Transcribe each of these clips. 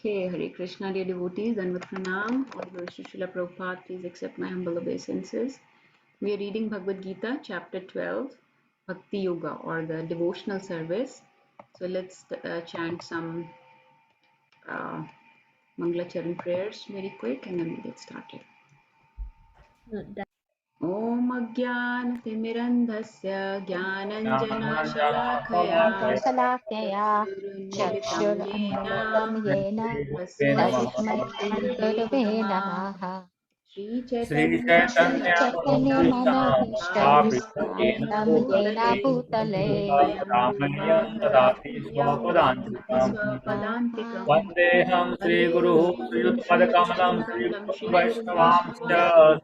Okay, Hare Krishna, dear devotees, and with Pranam, all glories to Srila Prabhupada, please accept my humble obeisances. We are reading Bhagavad Gita, chapter 12, Bhakti Yoga, or the devotional service. So let's chant some Mangalacharan prayers very quick and then we get started. ॐ अज्ञानतिमिरन्धस्य ज्ञानञ्जनशलाखया चक्षुरुन्मिलितं येन तस्मै श्रीगुरवे नमः। श्रीचैतन्यमनोभीष्टं स्थापितं येन भूतले रामण्यं ददाति स्वपदान्तिकम् वन्देऽहं श्रीगुरुः श्रीयुतपदकमलं श्रीगुरुं वैष्णवांश्च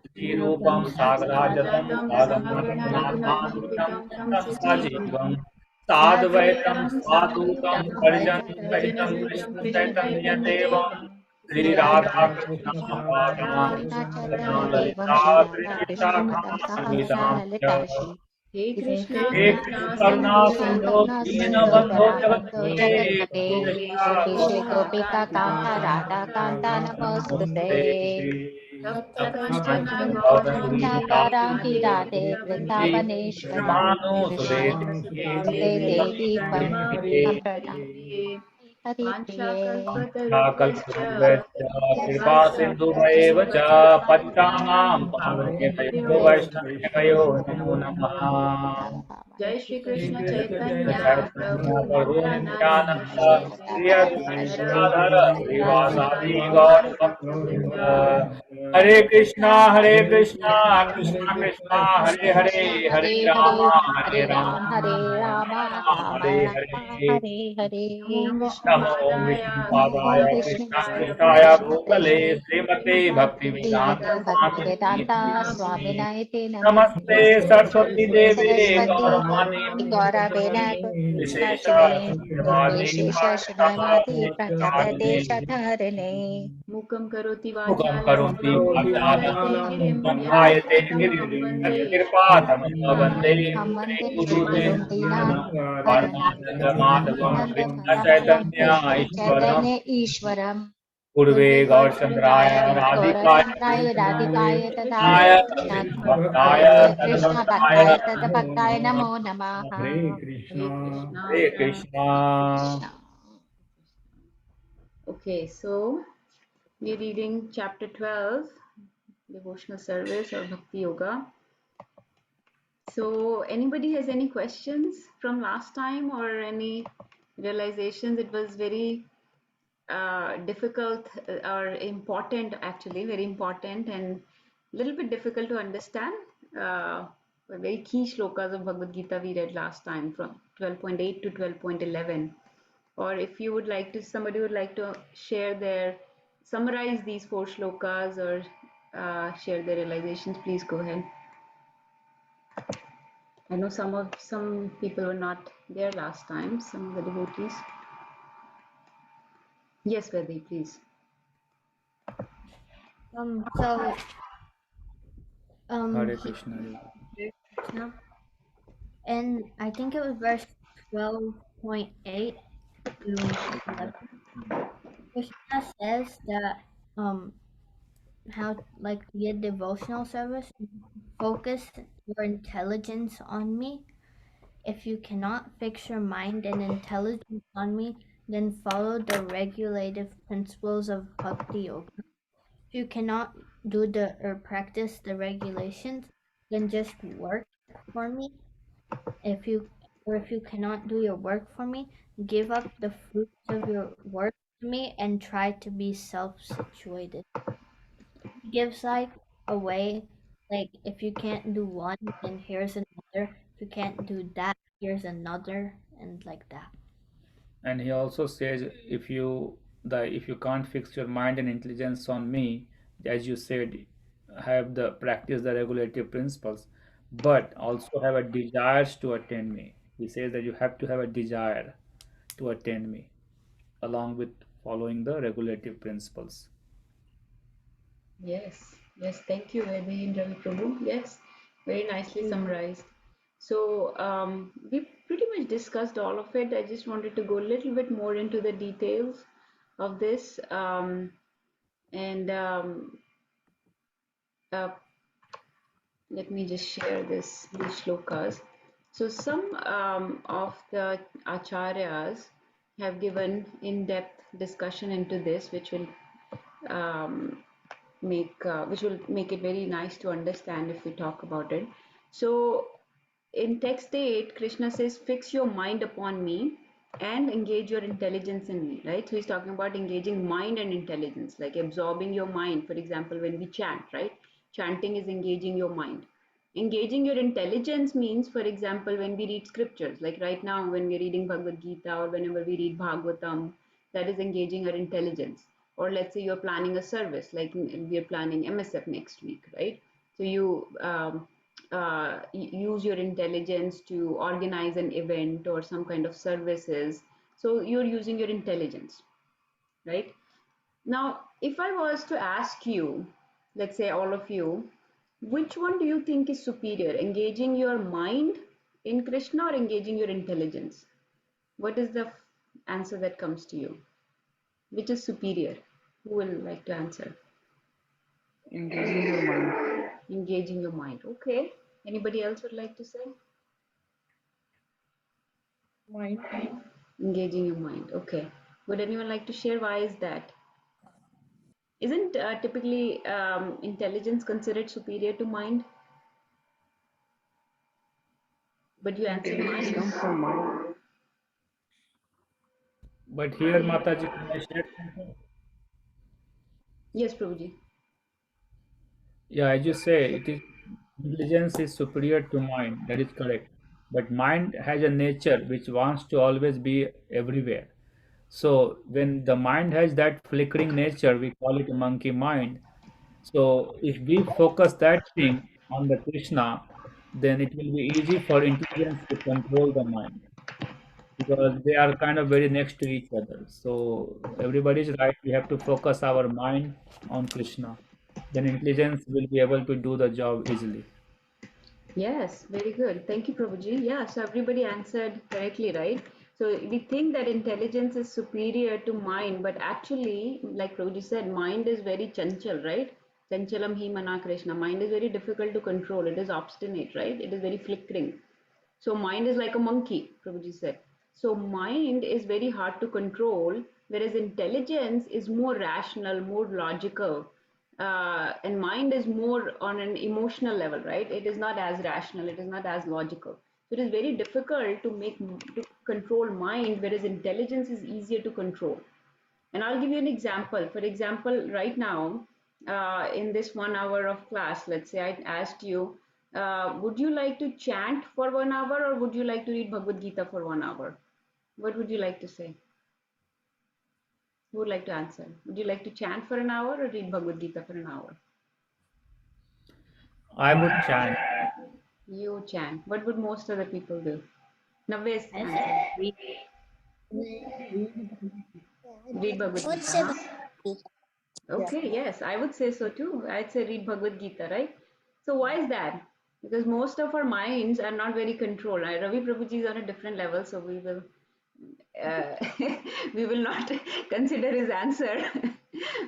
श्रीरूपं सागराजतं सागमनाथान्वितं तं सजीवम् साद्वैतं साधूतं परिजनसहितं कृष्णचैतन्यदेवं श्रीराधाकृष्णपादान् ललिता ललिता श्रीविशाखान्वितांश्च श्री हे कृष्णा हे करुणा करुणा सिंधु सिंधो करुणा सिन्धु दीनबन्धो दीनबन्धो जगत्पते जगत्पते गोपेश गोपेश गोपिका गोपिकान्त कान्ता राधा कान्ता नमोस्तुते। नमस्ते तप्तकाञ्चन गौराङ्गी राधे वृन्दावनेश्वरी कृष्णानुसुते वृषभानुसुते देवी प्रणमामि प्रणमामि हरिप्रिये कल्पतरुभ्यश्च वाञ्छाकल्पतरुभ्यश्च कृपा कृपा सिन्धुभैव च पतितानां पावनेभ्यो पावनेभ्यो वैष्णवेभ्यो नमो नमः जय श्री कृष्ण चैतन्य चैतन्य प्रभु प्रभु नित्यानंद नित्यानन्द श्री श्री अद्वैत गदाधर अद्वैताधर श्रीवासादि श्रीवासादि गौर गौर भक्तवृंद भक्तवृंद हरे कृष्णा कृष्णा कृष्णा हरे हरे हरे हरे हरे राम हरे राम राम हरे राम हरे हरे हरे। नमो नमो विष्णुपादाय विष्णुपादाय ओम विष्णु कृष्णपृष्ठाय कृष्णाय भूतले भूतले श्रीमते भक्तिवेदान्त श्रीमते भक्ति स्वामी वेदांता नामिने स्वामिना इति नमस्ते नमः। सरस्वती देवे सरस्वती गौरवाणी गौरवेण विशेष प्रचारिणे शून्यवादी निर्विशेष शून्यवादी पाश्चात्य प्रपदेशधारिणे। मुखं करोति मुखं वाचालं करोति गायते गिरिं संहायते यत्कृपातं गिरिं तं वन्दे यत्कृपातमहं वन्दे हम वन्दे गुरुदेव गुरुं परमानन्द माधवं कृष्ण दीनानाथान्वितं चैतन्य कृष्ण ईश्वरम् चैतन्य ईश्वरम् पूर्वे पूर्वे गौरचन्द्राय राधिकाय गौरचन्द्राय राधिकाय कृष्णाय तथा कृष्णाय भक्ताय भक्ताय कृष्ण तदभक्ताय भक्ताय नमो तद्भक्ताय नमः नमो नमः। हरे कृष्णा हरे Krishna Krishna. Okay, so we're reading chapter 12, devotional service or bhakti yoga. So, anybody has any questions from last time or any realizations? It was very difficult or important, actually, very important and a little bit difficult to understand. Very key shlokas of Bhagavad Gita we read last time from 12.8 to 12.11. Or if you would like to, somebody would like to share their, summarize these four shlokas or share their realizations, please go ahead. I know some people were not there last time, some of the devotees. Yes, Vedi, please. So Hare he Krishna Krishna, and I think it was verse 12.8 to 11. Krishna says that how like to get devotional service, focus your intelligence on me. If you cannot fix your mind and intelligence on me, then follow the regulative principles of Bhakti Yoga. If you cannot do the or practice the regulations, then just work for me. If you cannot do your work for me, give up the fruits of your work to me and try to be self-situated. He gives like a way, like if you can't do one, then here's another. If you can't do that, here's another, and like that. and he also says if you can't fix your mind and intelligence on me, as you said, have the practice the regulative principles, but also have a desires to attain me. He says that you have to have a desire to attain me along with following the regulative principles. Yes, yes, thank you, Vedi and Ravi Prabhu. Yes, very nicely summarized. So, we pretty much discussed all of it. I just wanted to go a little bit more into the details of this. And uh, let me just share these shlokas. So some of the acharyas have given in-depth discussion into this, um, which will make it very nice to understand if we talk about it. So in text 8, Krishna says, fix your mind upon me and engage your intelligence in me, right? So he's talking about engaging mind and intelligence, like absorbing your mind. For example, when we chant, right? Chanting is engaging your mind. Engaging your intelligence means, for example, when we read scriptures, like right now when we're reading Bhagavad Gita or whenever we read Bhagavatam, that is engaging our intelligence. Or let's say you're planning a service, like we're planning MSF next week, right? So you use your intelligence to organize an event or some kind of services. So you're using your intelligence, right? Now, if I was to ask you, let's say all of you, which one do you think is superior, engaging your mind in Krishna or engaging your intelligence? What is the answer that comes to you? Which is superior? Who will like to answer? Engaging your mind. Engaging your mind. Okay. Anybody else would like to say? Mind. Engaging your mind. Okay. Would anyone like to share why is that? Isn't typically intelligence considered superior to mind? But you answered Intelligence mind. comes from mind. But here, Mataji, can I share something? Yes, Prabhuji. Yeah, as you say, it is intelligence is superior to mind. That is correct. But mind has a nature which wants to always be everywhere. So when the mind has that flickering nature, we call it a monkey mind. So if we focus that thing on the Krishna, then it will be easy for intelligence to control the mind because they are kind of very next to each other. So everybody is right. We have to focus our mind on Krishna. Then intelligence will be able to do the job easily. Yes, very good. Thank you, Prabhuji. Yeah, so everybody answered correctly, right? So we think that intelligence is superior to mind, but actually, like Prabhuji said, mind is very chanchal, right? Chanchalam hi mana Krishna. Mind is very difficult to control. It is obstinate, right? It is very flickering. So mind is like a monkey, Prabhuji said. So mind is very hard to control, whereas intelligence is more rational, more logical, and mind is more on an emotional level, right? It is not as rational, it is not as logical. So it is very difficult to control mind, whereas intelligence is easier to control. And I'll give you an example. For example, right now, in this 1 hour of class, let's say I asked you, would you like to chant for 1 hour or would you like to read Bhagavad Gita for 1 hour? What would you like to say? Who would like to answer? Would you like to chant for an hour or read Bhagavad Gita for an hour? I would chant. You chant. What would most other people do? Nave's I answer. said read. Read Bhagavad Would Gita, say huh? Okay, yes, I would say so too. I'd say read Bhagavad Gita, right? So why is that? Because most of our minds are not very controlled. Ravi Prabhuji is on a different level, so uh, we will not consider his answer.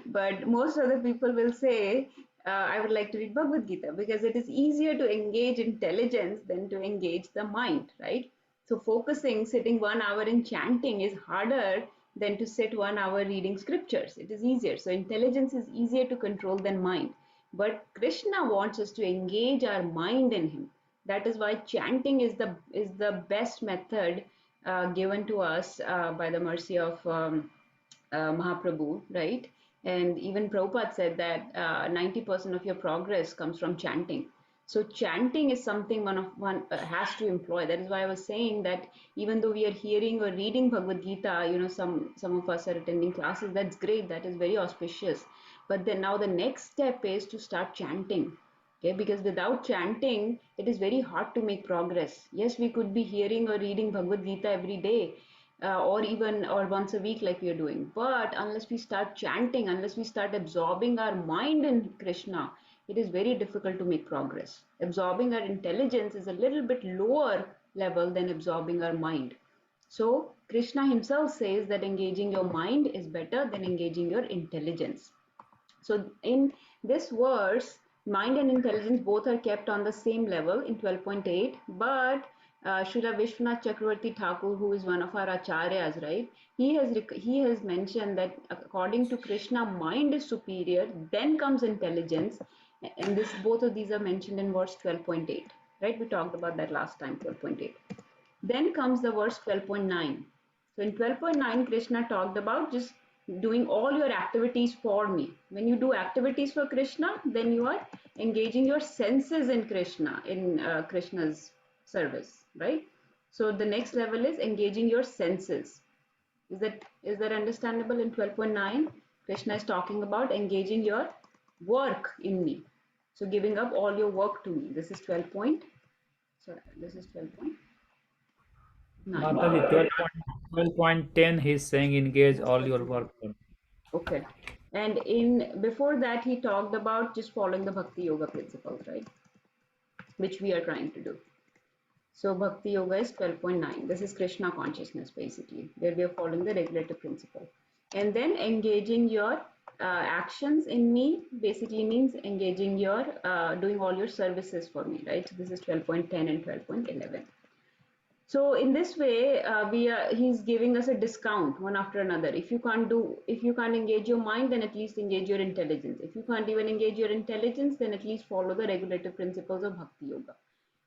But most other people will say, I would like to read Bhagavad Gita because it is easier to engage intelligence than to engage the mind, right? So focusing, sitting 1 hour in chanting is harder than to sit 1 hour reading scriptures. It is easier. So intelligence is easier to control than mind. But Krishna wants us to engage our mind in him. That is why chanting is the best method given to us by the mercy of Mahaprabhu, right? And even Prabhupada said that 90% of your progress comes from chanting. So chanting is something one has to employ. That is why I was saying that even though we are hearing or reading Bhagavad Gita, some of us are attending classes. That's great. That is very auspicious. But then now the next step is to start chanting. Okay, because without chanting, it is very hard to make progress. Yes, we could be hearing or reading Bhagavad Gita every day, or once a week like we are doing, but unless we start chanting, unless we start absorbing our mind in Krishna, it is very difficult to make progress. Absorbing our intelligence is a little bit lower level than absorbing our mind. So Krishna himself says that engaging your mind is better than engaging your intelligence. So in this verse, mind and intelligence both are kept on the same level in 12.8, but Srila Vishwanath Chakravarti Thakur, who is one of our acharyas, right? He has mentioned that according to Krishna, mind is superior, then comes intelligence, and this both of these are mentioned in verse 12.8, right? We talked about that last time, 12.8. Then comes the verse 12.9. So in 12.9, Krishna talked about just doing all your activities for me. When you do activities for Krishna, then you are engaging your senses in Krishna, in Krishna's service, right? So the next level is engaging your senses. Is that understandable? In 12.9, Krishna is talking about engaging your work in me. So giving up all your work to me. This is 12.9. Mataji, 12.10, he's saying engage all your work. Okay. And in before that, he talked about just following the Bhakti Yoga principles, right? Which we are trying to do. So Bhakti Yoga is 12.9. This is Krishna consciousness, basically, where we are following the regulative principle. And then engaging your actions in me basically means engaging your doing all your services for me, right? So this is 12.10 and 12.11. So in this way, he's giving us a discount one after another. If you can't engage your mind, then at least engage your intelligence. If you can't even engage your intelligence, then at least follow the regulative principles of Bhakti Yoga.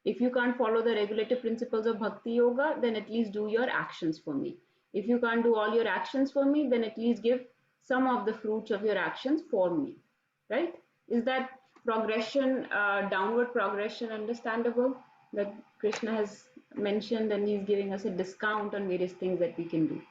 If you can't follow the regulative principles of Bhakti Yoga, then at least do your actions for me. If you can't do all your actions for me, then at least give some of the fruits of your actions for me. Right? Is that progression, downward progression, understandable? That Krishna has mentioned, and he's giving us a discount on various things that we can do.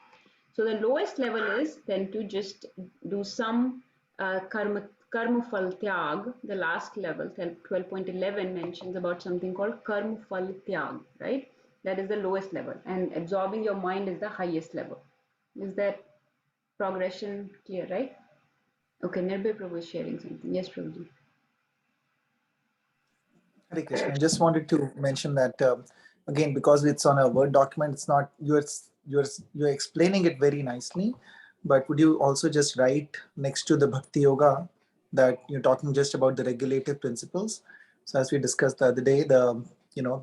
So the lowest level is then to just do some karma fal tyag. The last level, 12.11, mentions about something called karma fal tyag, right? That is the lowest level, and absorbing your mind is the highest level. Is that progression clear, right? Okay, Nirbhay Prabhu is sharing something. Yes, Prabhuji. Hare Krishna. I just wanted to mention that again, because it's on a Word document, it's not you're explaining it very nicely. But would you also just write next to the Bhakti Yoga that you're talking just about the regulative principles? So as we discussed the other day, the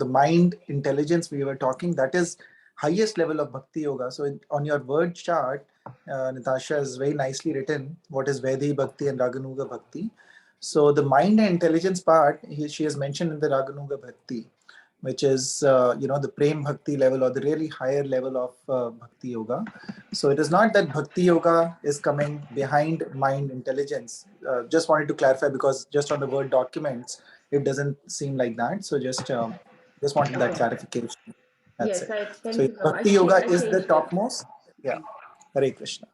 mind intelligence we were talking, that is highest level of Bhakti Yoga. So on your word chart, Natasha has very nicely written what is Vaidhi Bhakti and Raganuga Bhakti. So the mind and intelligence part, she has mentioned in the Raganuga Bhakti, which is the Prem Bhakti level or the really higher level of Bhakti Yoga. So it is not that Bhakti Yoga is coming behind mind intelligence. Just wanted to clarify because just on the Word documents, it doesn't seem like that. So just wanted that Okay. clarification. That's Yes, it. thank So you, Prabhu. Bhakti Yoga I is the changed it. topmost. Yeah. Hare Krishna.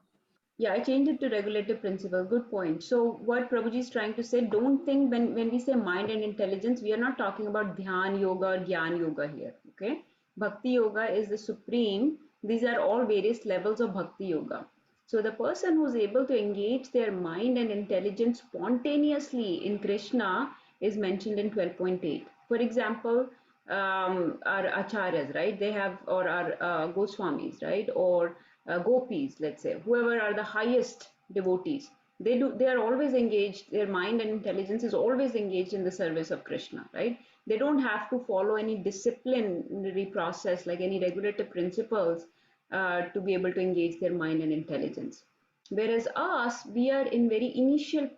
Yeah, I changed it to regulative principle. Good point. So what Prabhuji is trying to say, don't think when we say mind and intelligence, we are not talking about Dhyan Yoga or Gyan Yoga here. Okay. Bhakti Yoga is the supreme. These are all various levels of Bhakti Yoga. So the person who's able to engage their mind and intelligence spontaneously in Krishna is mentioned in 12.8. For example, our acharyas, right? They have, or our Goswamis, right? Or gopis, let's say, whoever are the highest devotees, they are always engaged, their mind and intelligence is always engaged in the service of Krishna, right? They don't have to follow any disciplinary process like any regulative principles to be able to engage their mind and intelligence. Whereas us, we are in very initial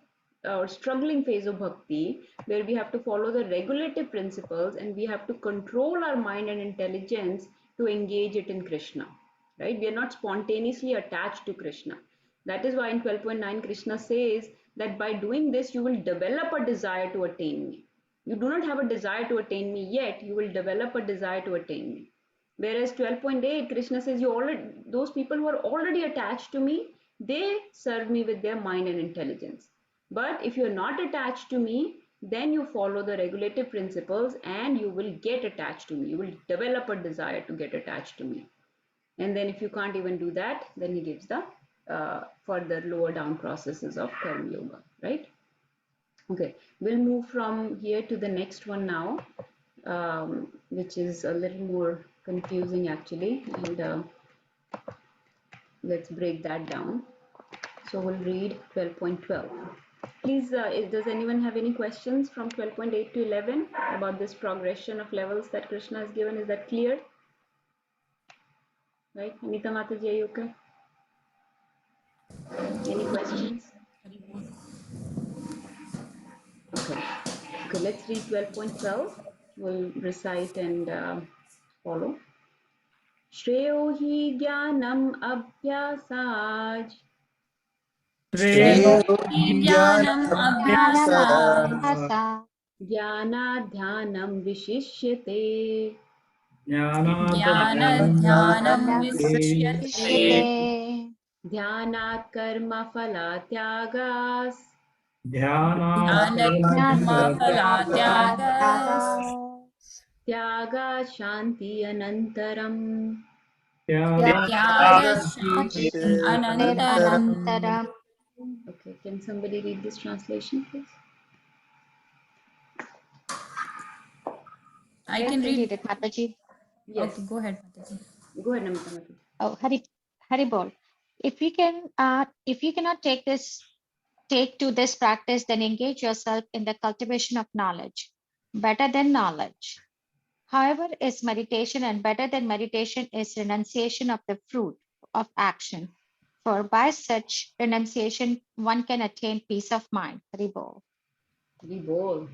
or struggling phase of bhakti, where we have to follow the regulative principles and we have to control our mind and intelligence to engage it in Krishna, right? We are not spontaneously attached to Krishna. That is why in 12.9 Krishna says that by doing this you will develop a desire to attain me. You do not have a desire to attain me yet, you will develop a desire to attain me. Whereas 12.8 Krishna says those people who are already attached to me, they serve me with their mind and intelligence. But if you're not attached to me, then you follow the regulative principles and you will get attached to me. You will develop a desire to get attached to me. And then if you can't even do that, then he gives the further lower down processes of karma yoga, right? Okay, we'll move from here to the next one now, which is a little more confusing actually. And let's break that down. So we'll read 12.12. Please, does anyone have any questions from 12.8 to 11 about this progression of levels that Krishna has given? Is that clear? Right, Anita Mataji, are you okay? Any questions? Okay. Okay, let's read 12.12. We'll recite and follow. Shreyo hi jnanam abhyasaj श्रेयो ज्ञानम् ज्ञानाभ्यासात् अभ्यासात् ज्ञानाध्यानं विशिष्यते ज्ञानादज्ञानं ज्ञानध्यानं विशिष्यते विशिष्यते विशिष्यते ध्यानात् कर्मफलात्यागास् ज्ञानकर्मफलात्यागस् त्यागात् शान्ति अनन्तरम् त्यागशान्ति अनन्तरम् अनन्तरम् Okay, can somebody read this translation, please? I Let can me read. read it, Mataji. Yes. Okay, go ahead, Mataji. Go ahead, Namita Mataji. Oh, Hari Bol. If you cannot take to this practice, then engage yourself in the cultivation of knowledge. Better than knowledge. However, is meditation, and better than meditation is renunciation of the fruit of action. For by such renunciation, one can attain peace of mind. Hari Bol. Be bold.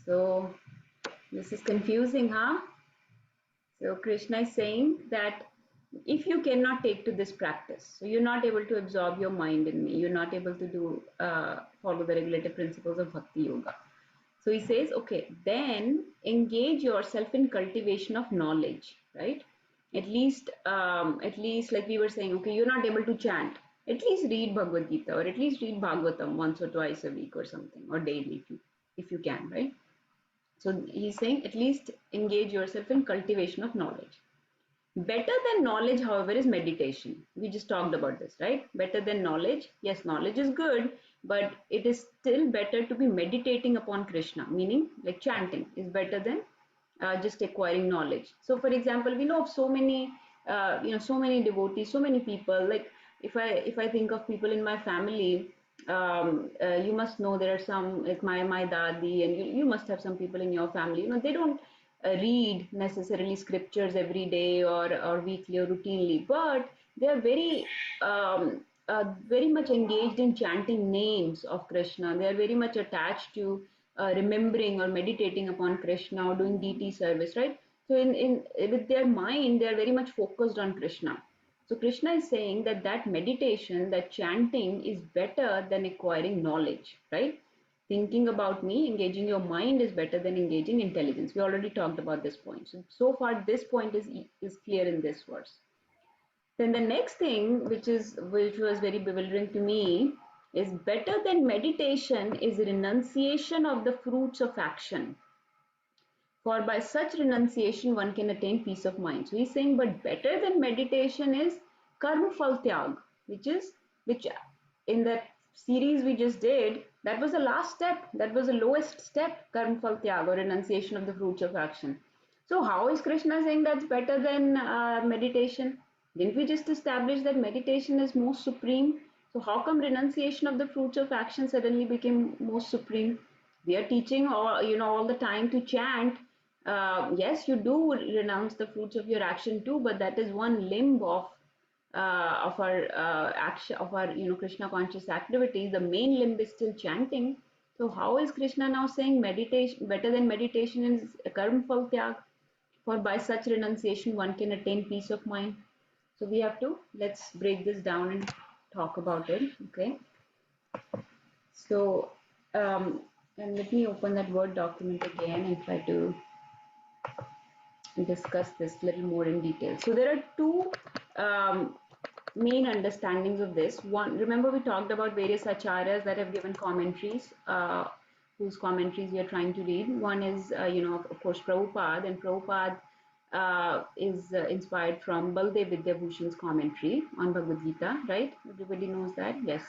So this is confusing, huh? So Krishna is saying that if you cannot take to this practice, so you're not able to absorb your mind in me, you're not able to do follow the regulative principles of bhakti yoga. So he says, okay, then engage yourself in cultivation of knowledge, right? At least like we were saying, okay, you're not able to chant. At least read Bhagavad Gita or at least read Bhagavatam once or twice a week or something, or daily if you can, right? So he's saying at least engage yourself in cultivation of knowledge. Better than knowledge, however, is meditation. We just talked about this, right? Better than knowledge. Yes, knowledge is good, but it is still better to be meditating upon Krishna, meaning like chanting is better than just acquiring knowledge. So, for example, we know of so many devotees, so many people. Like if I think of people in my family, you must know there are some like my dadi, and you must have some people in your family. They don't read necessarily scriptures every day or weekly or routinely, but they are very much engaged in chanting names of Krishna. They are very much attached to remembering or meditating upon Krishna or doing deity service, right? So in with their mind, they are very much focused on Krishna. So Krishna is saying that meditation, that chanting is better than acquiring knowledge, right? Thinking about me, engaging your mind is better than engaging intelligence. We already talked about this point. So far this point is clear in this verse. Then the next thing, which was very bewildering to me, is better than meditation is renunciation of the fruits of action. For by such renunciation one can attain peace of mind. So he's saying, but better than meditation is karma phal tyag, which in that series we just did, that was the last step, that was the lowest step, karma phal tyag, or renunciation of the fruits of action. So how is Krishna saying that's better than meditation? Didn't we just establish that meditation is most supreme? So how come renunciation of the fruits of action suddenly became most supreme? We are teaching all the time to chant. Yes, you do renounce the fruits of your action too, but that is one limb of our action, of our Krishna conscious activities. The main limb is still chanting. So how is Krishna now saying meditation better than meditation is karma phal tyag? For by such renunciation one can attain peace of mind. So let's break this down and talk about it. Okay. So and let me open that Word document again and try to discuss this a little more in detail. So there are two main understandings of this. One, remember we talked about various acharyas that have given commentaries, whose commentaries we are trying to read. One is, of course, Prabhupada, and Prabhupada is inspired from Baldev Vidyabhushan's commentary on Bhagavad Gita, right? Everybody knows that, yes.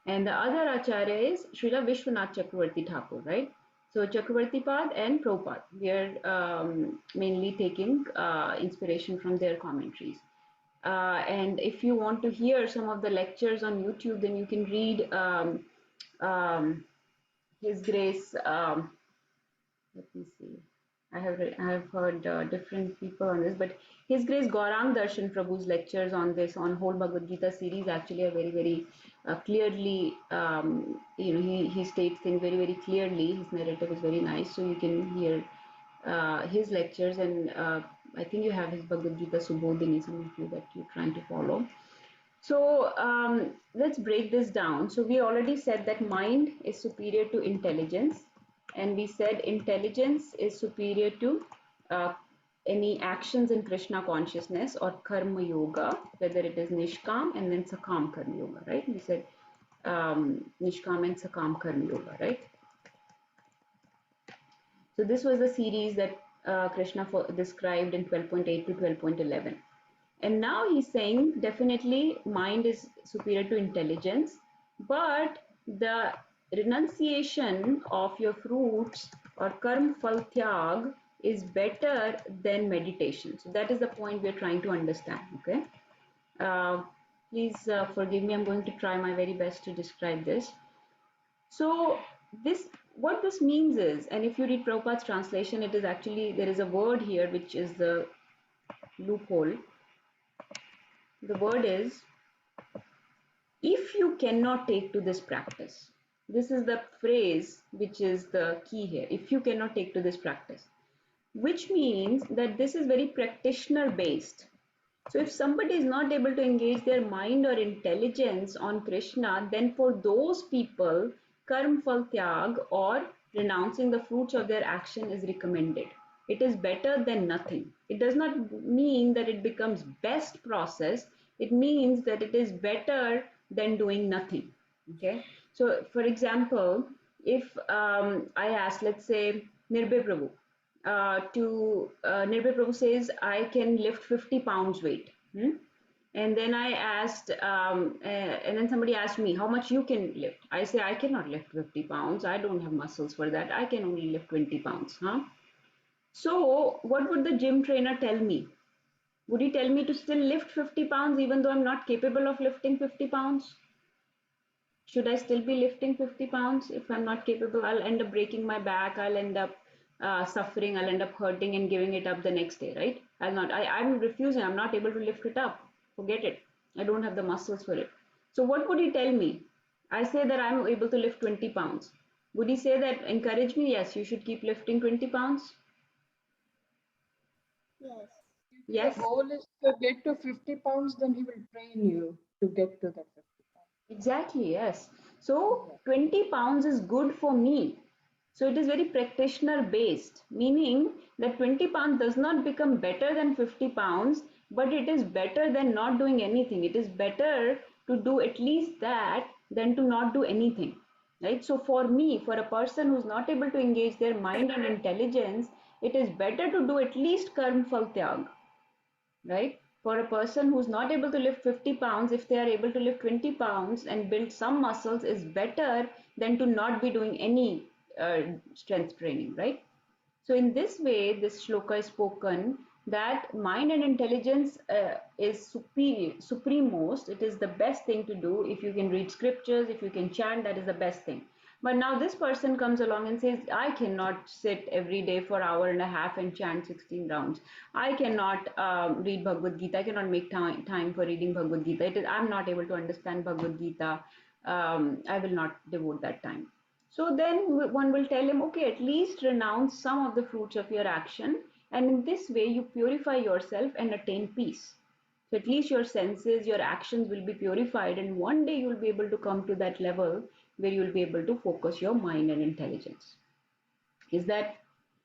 And the other acharya is Srila Vishwanath Chakravarti Thakur, right? So Chakravarti Pad and Prabhupada, we are mainly taking inspiration from their commentaries. And if you want to hear some of the lectures on YouTube, then you can read His Grace. Let me see. I have heard different people on this, but His Grace Gaurang Darshan Prabhu's lectures on this, on whole Bhagavad Gita series, actually are very clearly. He states things very clearly. His narrative is very nice, so you can hear his lectures, and I think you have his Bhagavad Gita Subodhini, some of you that you're trying to follow. So let's break this down. So we already said that mind is superior to intelligence, and we said intelligence is superior to any actions in Krishna consciousness or karma yoga, whether it is nishkam and then sakam karma yoga, right? We said nishkam and sakam karma yoga, right? So this was the series that Krishna described in 12.8 to 12.11. And now he's saying definitely mind is superior to intelligence, but the renunciation of your fruits or karm phal tyag is better than meditation. So that is the point we're trying to understand. Okay. Please forgive me. I'm going to try my very best to describe this. So what this means is, and if you read Prabhupada's translation, it is actually, there is a word here which is the loophole. The word is, if you cannot take to this practice. This is the phrase which is the key here. If you cannot take to this practice, which means that this is very practitioner based. So if somebody is not able to engage their mind or intelligence on Krishna, then for those people, karm phal tyag or renouncing the fruits of their action is recommended. It is better than nothing. It does not mean that it becomes best process. It means that it is better than doing nothing. Okay. So for example, if I ask, let's say, Nirbhay Prabhu, Nirbhay Prabhu says, I can lift 50 pounds weight. And then I asked, and then somebody asked me, how much you can lift? I say, I cannot lift 50 pounds. I don't have muscles for that. I can only lift 20 pounds. So what would the gym trainer tell me? Would he tell me to still lift 50 pounds even though I'm not capable of lifting 50 pounds? Should I still be lifting 50 pounds if I'm not capable? I'll end up breaking my back. I'll end up suffering. I'll end up hurting and giving it up the next day, right? I'm refusing. I'm not able to lift it up. Forget it. I don't have the muscles for it. So what would he tell me? I say that I'm able to lift 20 pounds. Would he say that, encourage me? Yes, you should keep lifting 20 pounds. Yes. Yes. The goal is to get to 50 pounds, then he will train you to get to that 50 pounds. Exactly, yes. So 20 pounds is good for me. So it is very practitioner based, meaning that 20 pounds does not become better than 50 pounds, but it is better than not doing anything. It is better to do at least that than to not do anything. Right? So for me, for a person who's not able to engage their mind and intelligence, it is better to do at least karm phal tyag, right? For a person who's not able to lift 50 pounds, if they are able to lift 20 pounds and build some muscles, is better than to not be doing any strength training, right? So in this way, this shloka is spoken that mind and intelligence is superior, supremost. It is the best thing to do. If you can read scriptures, if you can chant, that is the best thing. But now this person comes along and says, I cannot sit every day for an hour and a half and chant 16 rounds. I cannot read Bhagavad Gita. I cannot make time for reading Bhagavad Gita. I'm not able to understand Bhagavad Gita. I will not devote that time. So then one will tell him, okay, at least renounce some of the fruits of your action. And in this way, you purify yourself and attain peace. So at least your senses, your actions will be purified. And one day you will be able to come to that level where you will be able to focus your mind and intelligence. Is that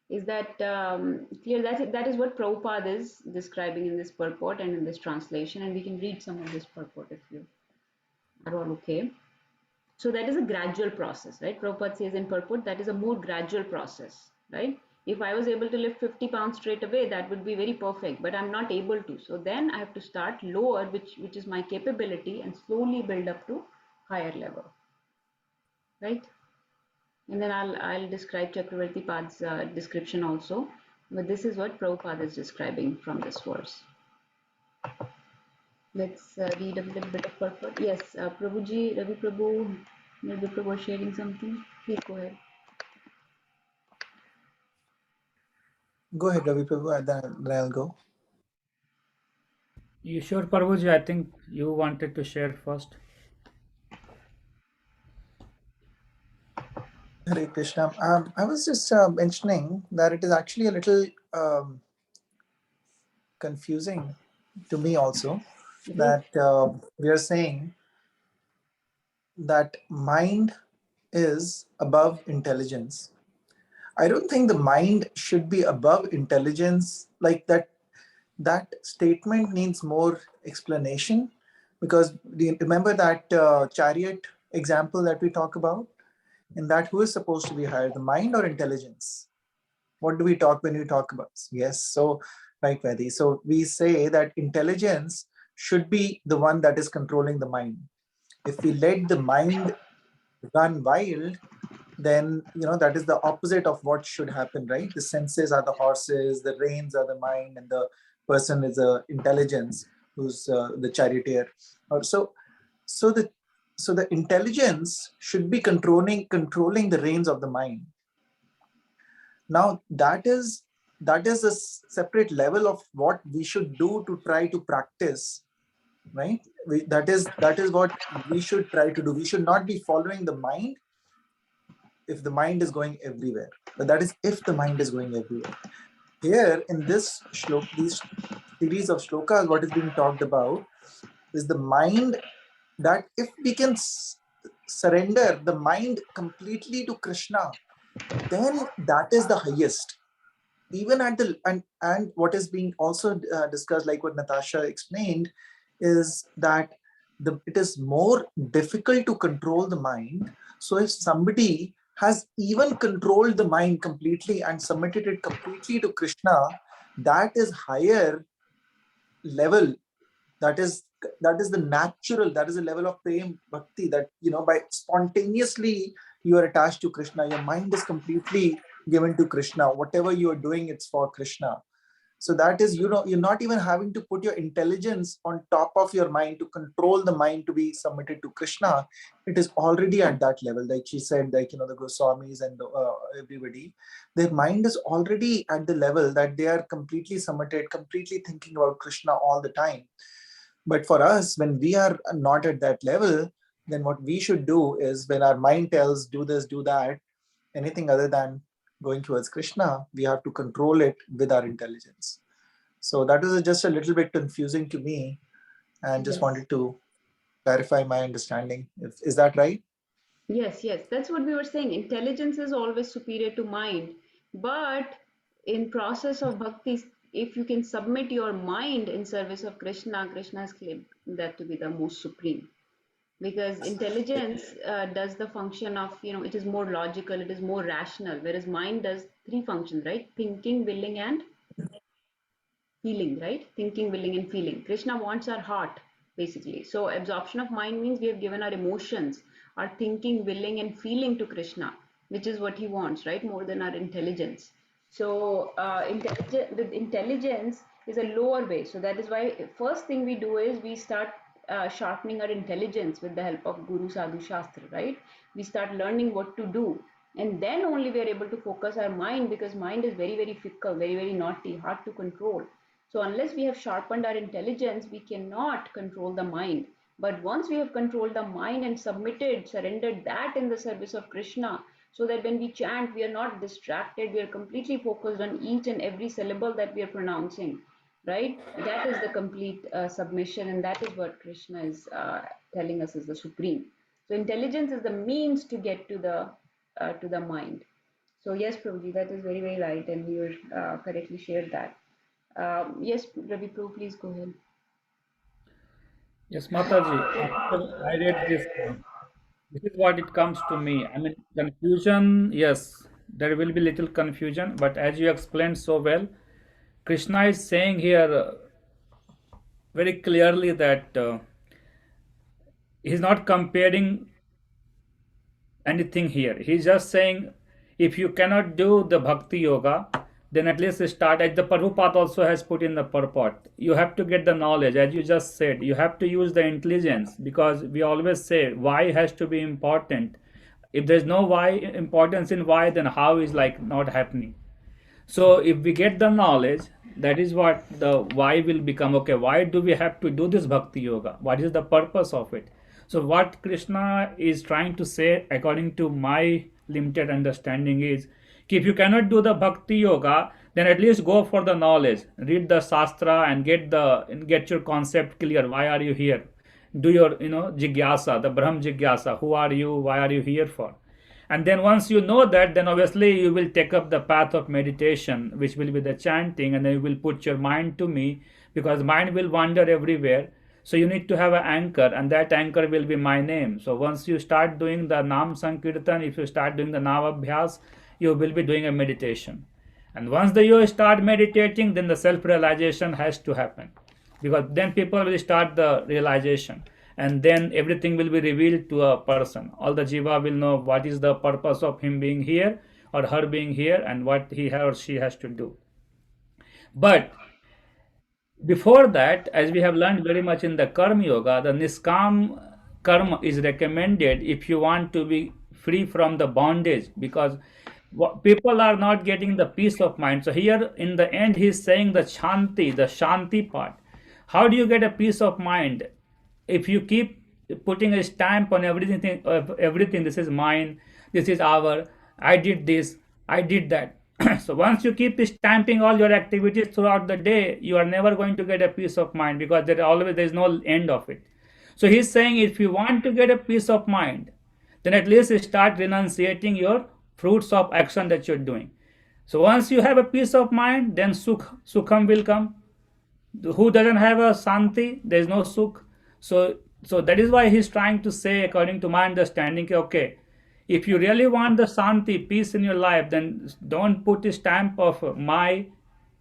clear? That is what Prabhupada is describing in this purport and in this translation. And we can read some of this purport if you are all okay. So that is a gradual process, right? Prabhupada says in purport, that is a more gradual process, right? If I was able to lift 50 pounds straight away, that would be very perfect, but I'm not able to. So then I have to start lower, which is my capability, and slowly build up to higher level, right? And then I'll describe Chakravarti Pad's description also. But this is what Prabhupada is describing from this verse. Let's read a little bit of purport. Yes, Prabhuji, Ravi Prabhu was sharing something. Please go ahead. Go ahead, Ravi Prabhu, and then I'll go. You sure, Parvati? I think you wanted to share first. Hare Krishna. I was just mentioning that it is actually a little confusing to me also that we are saying that mind is above intelligence. I don't think the mind should be above intelligence. Like that statement needs more explanation, because do you remember that chariot example that we talk about? In that, who is supposed to be higher, the mind or intelligence? What do we talk when we talk about? Yes, so right, Vedi. So we say that intelligence should be the one that is controlling the mind. If we let the mind run wild, then that is the opposite of what should happen, right? The senses are the horses, the reins are the mind, and the person is the intelligence, who's the charioteer. So, so the so the intelligence should be controlling the reins of the mind. Now that is a separate level of what we should do to try to practice, right? That is what we should try to do. We should not be following the mind if the mind is going everywhere, but that is if the mind is going everywhere. Here in this shlok, these series of shlokas, what is being talked about is the mind, that if we can surrender the mind completely to Krishna, then that is the highest. Even at the and what is being also discussed, like what Natasha explained, is that it is more difficult to control the mind. So if somebody has even controlled the mind completely and submitted it completely to Krishna, that is higher level. That is the natural, that is a level of prem bhakti, that by spontaneously you are attached to Krishna. Your mind is completely given to Krishna. Whatever you are doing, it's for Krishna. So that is, you're not even having to put your intelligence on top of your mind to control the mind to be submitted to Krishna. It is already at that level. Like she said, like, the Goswamis and everybody, their mind is already at the level that they are completely submitted, completely thinking about Krishna all the time. But for us, when we are not at that level, then what we should do is, when our mind tells do this, do that, anything other than going towards Krishna, we have to control it with our intelligence. So that was just a little bit confusing to me, and just Yes. wanted to clarify my understanding. Is that right? Yes, that's what we were saying. Intelligence is always superior to mind. But in process of bhakti, if you can submit your mind in service of Krishna, Krishna has claimed that to be the most supreme. Because intelligence does the function of, it is more logical, it is more rational, whereas mind does three functions, right? Thinking, willing, and feeling, right? Thinking, willing, and feeling. Krishna wants our heart, basically. So absorption of mind means we have given our emotions, our thinking, willing, and feeling to Krishna, which is what he wants, right? More than our intelligence. So with intelligence is a lower way. So that is why first thing we do is we start sharpening our intelligence with the help of Guru Sadhu Shastra, right? We start learning what to do, and then only we are able to focus our mind, because mind is very, very fickle, very, very naughty, hard to control. So unless we have sharpened our intelligence, we cannot control the mind. But once we have controlled the mind and surrendered that in the service of Krishna, so that when we chant, we are not distracted, we are completely focused on each and every syllable that we are pronouncing, right? That is the complete submission, and that is what Krishna is telling us is the supreme. So intelligence is the means to get to the mind. So yes, Prabhuji, that is very, very right, and you correctly shared that. Yes, Ravi Prabhu, please go ahead. Yes, Mataji, after I read this, this is what it comes to me. I mean, confusion, yes, there will be little confusion, but as you explained so well, Krishna is saying here very clearly that he's not comparing anything here. He's just saying if you cannot do the bhakti yoga, then at least start, as the Prabhupada also has put in the purport, you have to get the knowledge, as you just said, you have to use the intelligence, because we always say why has to be important. If there's no why, importance in why, then how is like not happening. So if we get the knowledge, that is what the why will become. Okay, why do we have to do this bhakti yoga? What is the purpose of it? So what Krishna is trying to say, according to my limited understanding, is if you cannot do the bhakti yoga, then at least go for the knowledge. Read the shastra and get your concept clear. Why are you here? Do your jigyasa, the Brahm jigyasa. Who are you? Why are you here for? And then once you know that, then obviously you will take up the path of meditation, which will be the chanting, and then you will put your mind to me, because mind will wander everywhere. So you need to have an anchor, and that anchor will be my name. So once you start doing the Nam Sankirtan, if you start doing the Navabhyas, you will be doing a meditation. And once you start meditating, then the self-realization has to happen, because then people will start the realization, and then everything will be revealed to a person. All the jiva will know what is the purpose of him being here or her being here, and what he or she has to do. But before that, as we have learned very much in the Karma Yoga, the Niskam Karma is recommended if you want to be free from the bondage, because people are not getting the peace of mind. So here in the end, he's saying the Shanti part. How do you get a peace of mind? If you keep putting a stamp on everything, this is mine, this is our, I did this, I did that. So once you keep stamping all your activities throughout the day, you are never going to get a peace of mind, because there is no end of it. So he's saying, if you want to get a peace of mind, then at least start renunciating your fruits of action that you're doing. So once you have a peace of mind, then sukham will come. Who doesn't have a santi? There is no sukh. So that is why he's trying to say, according to my understanding, okay, if you really want the santi, peace in your life, then don't put a stamp of my,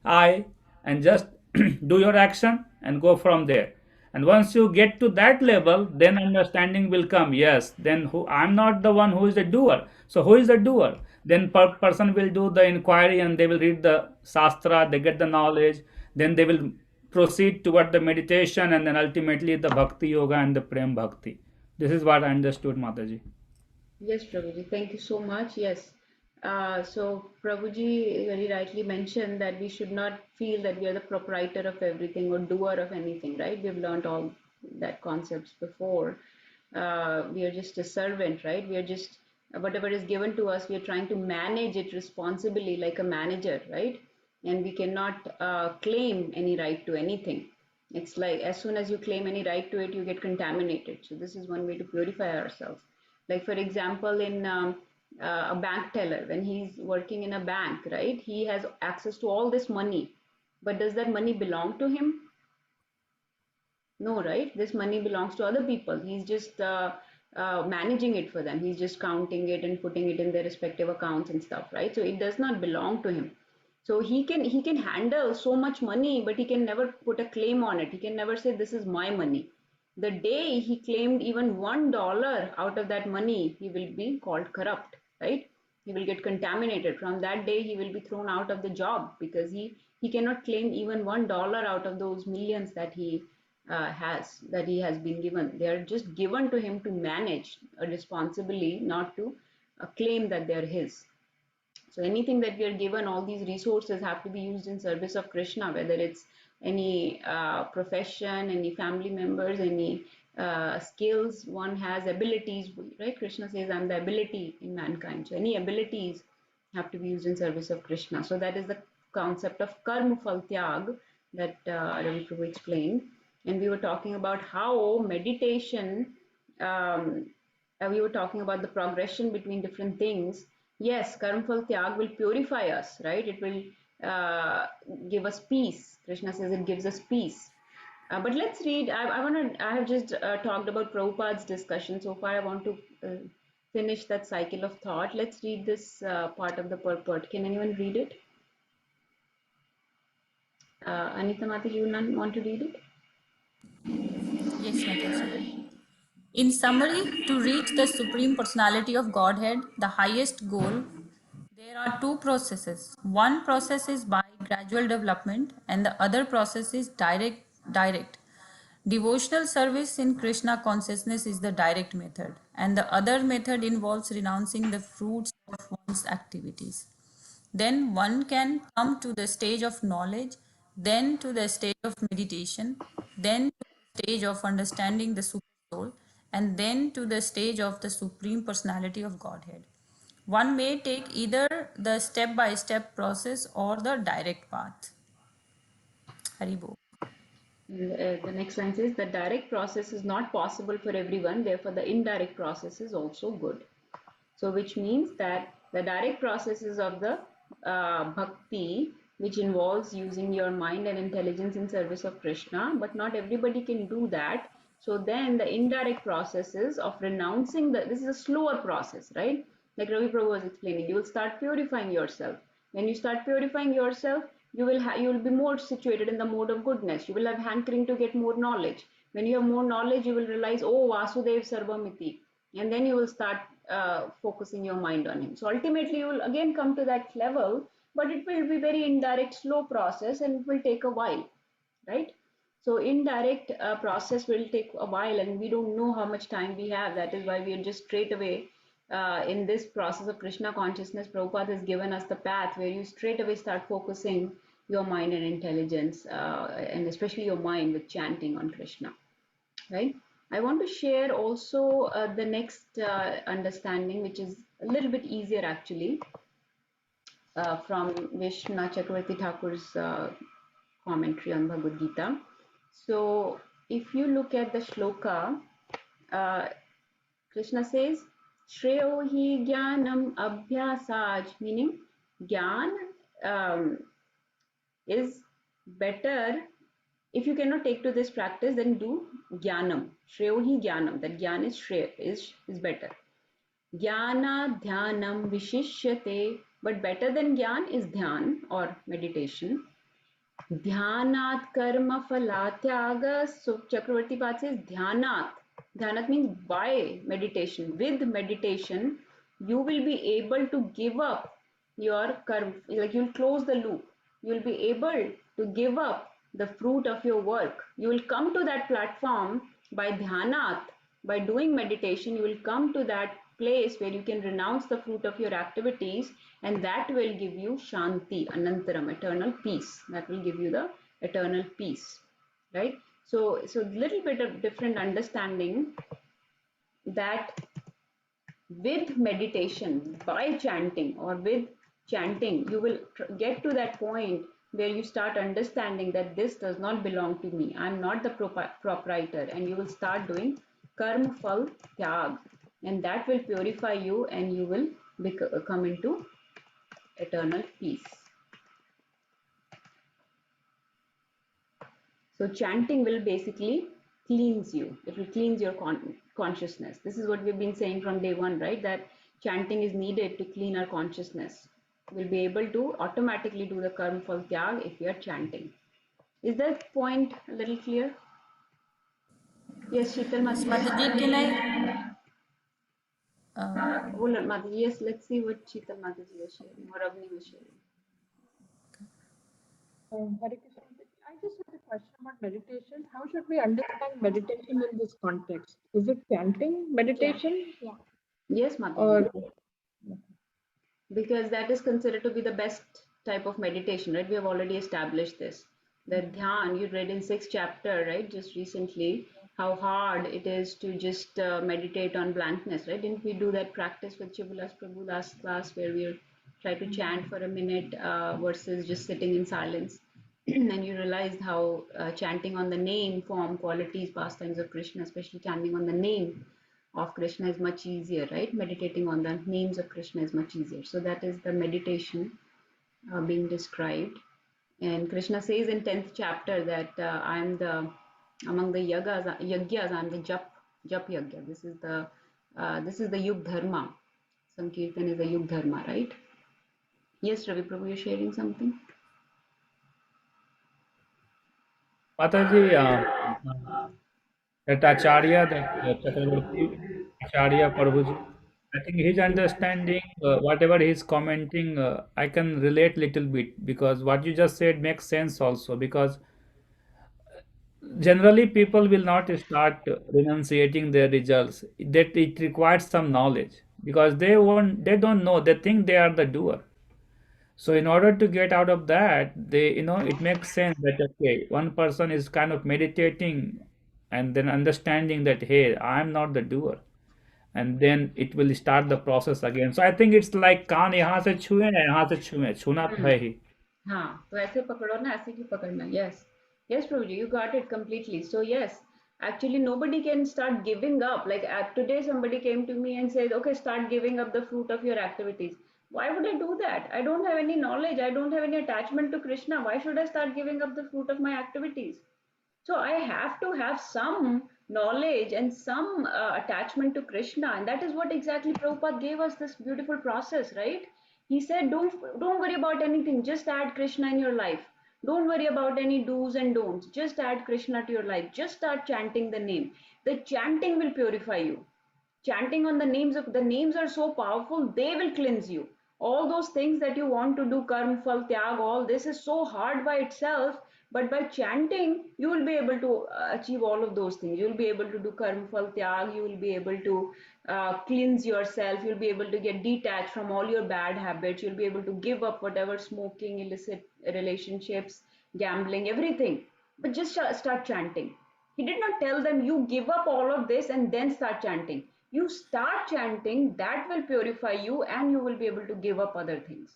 I, and just do your action and go from there. And once you get to that level, then understanding will come. Yes, then I'm not the one who is the doer. So who is the doer? Then person will do the inquiry, and they will read the shastra, they get the knowledge, then they will proceed toward the meditation, and then ultimately the bhakti yoga and the prem bhakti. This is what I understood, Mataji. Yes, Prabhuji, thank you so much. Yes. So Prabhuji very rightly mentioned that we should not feel that we are the proprietor of everything or doer of anything, right? We've learned all that concepts before. We are just a servant, right? We are just, whatever is given to us, we are trying to manage it responsibly like a manager, right? And we cannot claim any right to anything. It's like as soon as you claim any right to it, you get contaminated. So this is one way to purify ourselves. Like for example, in a bank teller, when he's working in a bank, right? He has access to all this money, but does that money belong to him? No, right? This money belongs to other people. He's just managing it for them. He's just counting it and putting it in their respective accounts and stuff, right? So it does not belong to him. So he can handle so much money, but he can never put a claim on it. He can never say this is my money. The day he claimed even $1 out of that money, he will be called corrupt, right? He will get contaminated. From that day, he will be thrown out of the job, because he cannot claim even $1 out of those millions that he has been given. They are just given to him to manage responsibly, not to claim that they're his. So anything that we are given, all these resources have to be used in service of Krishna, whether it's any profession, any family members, any skills one has, abilities, right? Krishna says, I'm the ability in mankind. So any abilities have to be used in service of Krishna. So that is the concept of karma phal tyag that Ravi Prabhu explained. And we were talking about how meditation, we were talking about the progression between different things. Yes, karmfal tyag will purify us, right? It will give us peace. Krishna says it gives us peace. But let's read. I have just talked about Prabhupada's discussion so far. I want to finish that cycle of thought. Let's read this part of the purport. Can anyone read it? Anita Mataji, you want to read it? Yes, Mataji. In summary, to reach the Supreme Personality of Godhead, the highest goal, There are two processes. One process is by gradual development and the other process is direct. Devotional service in Krishna consciousness is the direct method, and the other method involves renouncing the fruits of one's activities. Then one can come to the stage of knowledge, then to the stage of meditation, then to the stage of understanding the super soul, and then to the stage of the supreme personality of Godhead. One may take either the step by step process or the direct path. Haribo. The next line says the direct process is not possible for everyone, therefore the indirect process is also good. So which means that the direct processes of the bhakti, which involves using your mind and intelligence in service of Krishna, but not everybody can do that. So then the indirect processes of renouncing this is a slower process, right? Like Ravi Prabhu was explaining, you will start purifying yourself. When you start purifying yourself, you will be more situated in the mode of goodness. You will have hankering to get more knowledge. When you have more knowledge, you will realize, oh, Vasudev Sarvamiti, and then you will start focusing your mind on him. So ultimately, you will again come to that level, but it will be very indirect, slow process, and it will take a while, right? So indirect process will take a while, and we don't know how much time we have. That is why we are just straight away in this process of Krishna consciousness. Prabhupada has given us the path where you straight away start focusing your mind and intelligence, and especially your mind with chanting on Krishna, right? I want to share also the next understanding, which is a little bit easier actually, from Vishnu Chakravarti Thakur's commentary on Bhagavad Gita. So if you look at the shloka, Krishna says, Shreyo hi jnanam abhyasaj, meaning jnana is better. If you cannot take to this practice, then do jnanam. Shreyo hi jnanam, that jnana is shreya, is better. Jnana dhyanam vishishyate, but better than jnana is dhyan or meditation. Dhyanat karma phalatyaga. So Chakravarti Path says dhyanat. Dhyanat means by meditation. With meditation, you will be able to give up your karma, like you'll close the loop. You'll be able to give up the fruit of your work. You will come to that platform by dhyanat. By doing meditation, you will come to that place where you can renounce the fruit of your activities, and that will give you shanti, anantaram, eternal peace. That will give you the eternal peace, right? So little bit of different understanding that with meditation, by chanting or with chanting, you will get to that point where you start understanding that this does not belong to me. I'm not the proprietor, and you will start doing karma phal tyag, and that will purify you, and you will come into eternal peace. So chanting will basically cleanse you. It will cleanse your consciousness. This is what we've been saying from day one, right? That chanting is needed to clean our consciousness. We'll be able to automatically do the karma phal tyag if we are chanting. Is that point a little clear? Yes, Sheetal Yes, Mataji. Mataji, can I? Oh, Mataji, yes, let's see what Sheetal Mataji was sharing or Avni was sharing. Hare Krishna. I just had a question about meditation. How should we understand meditation in this context? Is it chanting meditation? Yeah. Yes, Mataji. Or Because that is considered to be the best type of meditation, right? We have already established this. The dhyan you read in 6th chapter, right? Just recently, how hard it is to just meditate on blankness, right? Didn't we do that practice with Chibulas Prabhu last class where we try to chant for a minute versus just sitting in silence? And you realized how chanting on the name, form, qualities, pastimes of Krishna, especially chanting on the name of Krishna is much easier, right? Meditating on the names of Krishna is much easier. So that is the meditation being described. And Krishna says in 10th chapter that I am the among the yagyas, I am the jap yagya. This is the yug dharma. Sankirtan is the yug dharma, right? Yes, Ravi Prabhu, you're sharing something. Mataji, that Acharya, that Chakravarti Acharya Prabhuji, I think his understanding, whatever he's commenting, I can relate little bit because what you just said makes sense also because generally people will not start renunciating their results. That it requires some knowledge because they don't know, they think they are the doer. So in order to get out of that, it makes sense that okay, one person is kind of meditating and then understanding that hey, I'm not the doer, and then it will start the process again. So I think it's like कान यहाँ से छुए या यहाँ से छुए, छूना तो है ही. हाँ तो ऐसे पकड़ो ना, ऐसे क्यों पकड़ना. Yes, yes Prabhuji, you got it completely. So yes, actually nobody can start giving up. Like today somebody came to me and said, okay, start giving up the fruit of your activities. Why would I do that? I don't have any knowledge, I don't have any attachment to Krishna. Why should I start giving up the fruit of my activities? So I have to have some knowledge and some attachment to Krishna, and that is what exactly Prabhupada gave us, this beautiful process, right? He said, don't worry about anything, just add Krishna in your life. Don't worry about any do's and don'ts. Just add Krishna to your life. Just start chanting the name. The chanting will purify you. Chanting on the names are so powerful, they will cleanse you. All those things that you want to do, karm phal tyag, all this is so hard by itself, but by chanting you will be able to achieve all of those things. You will be able to do karm phal tyag, you will be able to cleanse yourself, you'll be able to get detached from all your bad habits, you'll be able to give up whatever smoking, illicit relationships, gambling, everything. But just start chanting. He did not tell them you give up all of this and then start chanting. You start chanting, that will purify you and you will be able to give up other things.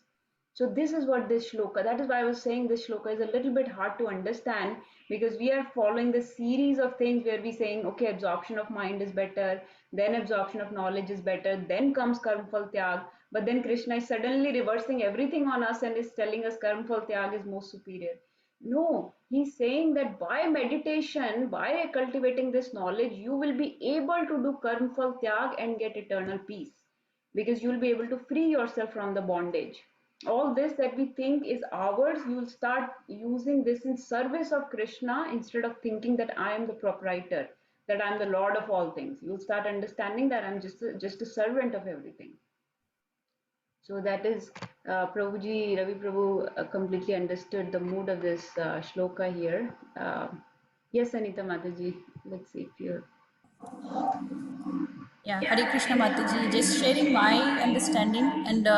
So this is what this shloka, that is why I was saying this shloka is a little bit hard to understand, because we are following the series of things where we saying, okay, absorption of mind is better, then absorption of knowledge is better, then comes karmfal tyag. But then Krishna is suddenly reversing everything on us and is telling us karmfal tyag is most superior. No, he's saying that by meditation, by cultivating this knowledge, you will be able to do karmfal tyag and get eternal peace, because you'll be able to free yourself from the bondage. All this that we think is ours, you'll start using this in service of Krishna instead of thinking that I am the proprietor, that I'm the Lord of all things. You'll start understanding that I'm just a servant of everything. So that is Prabhuji, Ravi Prabhu completely understood the mood of this shloka here. Yes, Anita Mataji, let's see if you. Yeah, Hare Krishna Mataji, just sharing my understanding and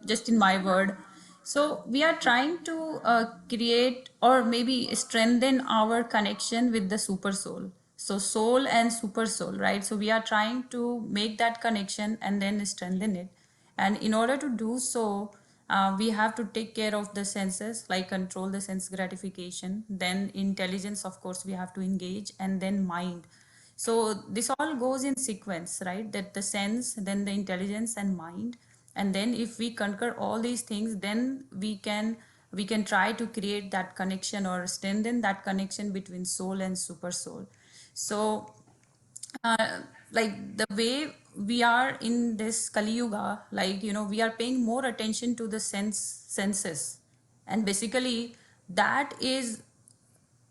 just in my word. So we are trying to create or maybe strengthen our connection with the super soul. So soul and super soul, right? So we are trying to make that connection and then strengthen it. And in order to do so, we have to take care of the senses, like control the sense gratification. Then intelligence, of course, we have to engage, and then mind. So this all goes in sequence, right? That the sense, then the intelligence and mind, and then if we conquer all these things, then we can try to create that connection or strengthen that connection between soul and super soul. So uh, like the way we are in this Kali Yuga, like we are paying more attention to the senses, and basically that is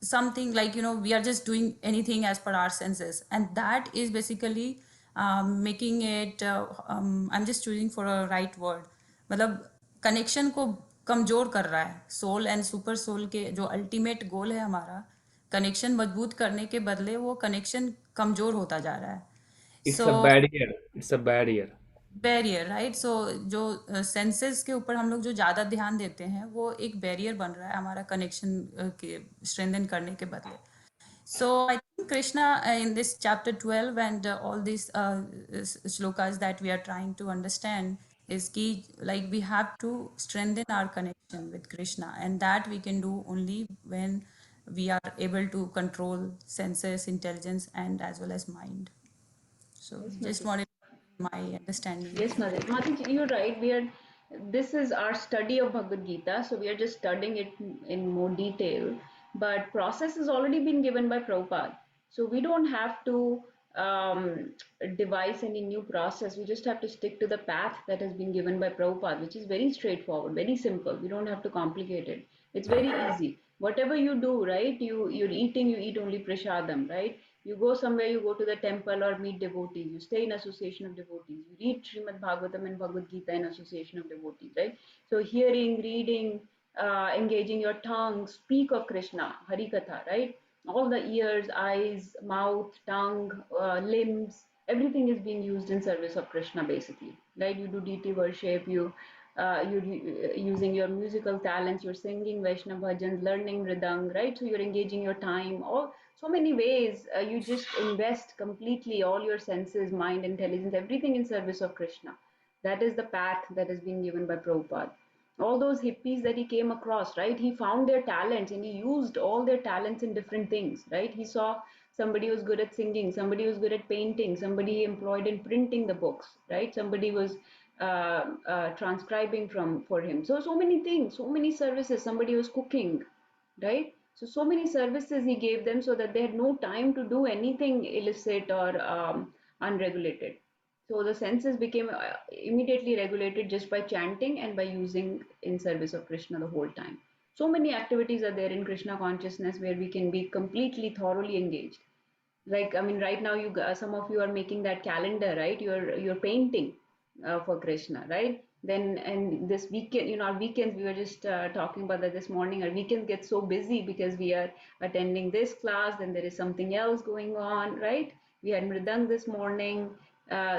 something like we are just doing anything as per our senses, and that is basically making it I'm just choosing for a right word, मतलब connection को कमजोर कर रहा है. Soul and super soul के जो ultimate goal है हमारा, कनेक्शन मजबूत करने के बदले वो कनेक्शन कमजोर होता जा रहा है. It's so a barrier. It's a barrier. Barrier, right. So जो सेंसेस के ऊपर हम लोग जो ज़्यादा ध्यान देते हैं वो एक बैरियर बन रहा है हमारा कनेक्शन के स्ट्रेंथन करने के बदले. So I think Krishna in this chapter 12 and all these shlokas that we are trying to understand is key, like we have to strengthen our connection with Krishna, and that we can do only when we are able to control senses, intelligence, and as well as mind. So Yes, just Mataji. wanted my understanding. Yes, Mataji. Mataji, you're right. This is our study of Bhagavad Gita, so we are just studying it in more detail. But process has already been given by Prabhupada, so we don't have to devise any new process. We just have to stick to the path that has been given by Prabhupada, which is very straightforward, very simple. We don't have to complicate it. It's very easy. Whatever you do, right? You're eating, you eat only prasadam, right? You go somewhere, you go to the temple or meet devotees, you stay in association of devotees, you read Srimad Bhagavatam and Bhagavad Gita in association of devotees, right? So hearing, reading, engaging your tongue, speak of Krishna, Hari Katha, right? All the ears, eyes, mouth, tongue, limbs, everything is being used in service of Krishna basically, right? You do deity worship, you using your musical talents, you're singing Vaishnava bhajans, learning Mridang, right? So you're engaging your time, all so many ways. You just invest completely all your senses, mind, intelligence, everything in service of Krishna. That is the path that has been given by Prabhupada. All those hippies that he came across, right? He found their talents and he used all their talents in different things, right? He saw somebody was good at singing, somebody was good at painting, somebody he employed in printing the books, right? Somebody was transcribing for him. So many things, so many services. Somebody was cooking, right? So many services he gave them so that they had no time to do anything illicit or unregulated. So the senses became immediately regulated just by chanting and by using in service of Krishna the whole time. So many activities are there in Krishna consciousness where we can be completely thoroughly engaged. Like, I mean, right now some of you are making that calendar, right? You're painting for Krishna, right? Then and this weekend, our weekends, we were just talking about that this morning. Our weekends get so busy because we are attending this class, then there is something else going on, right? We had mridang this morning.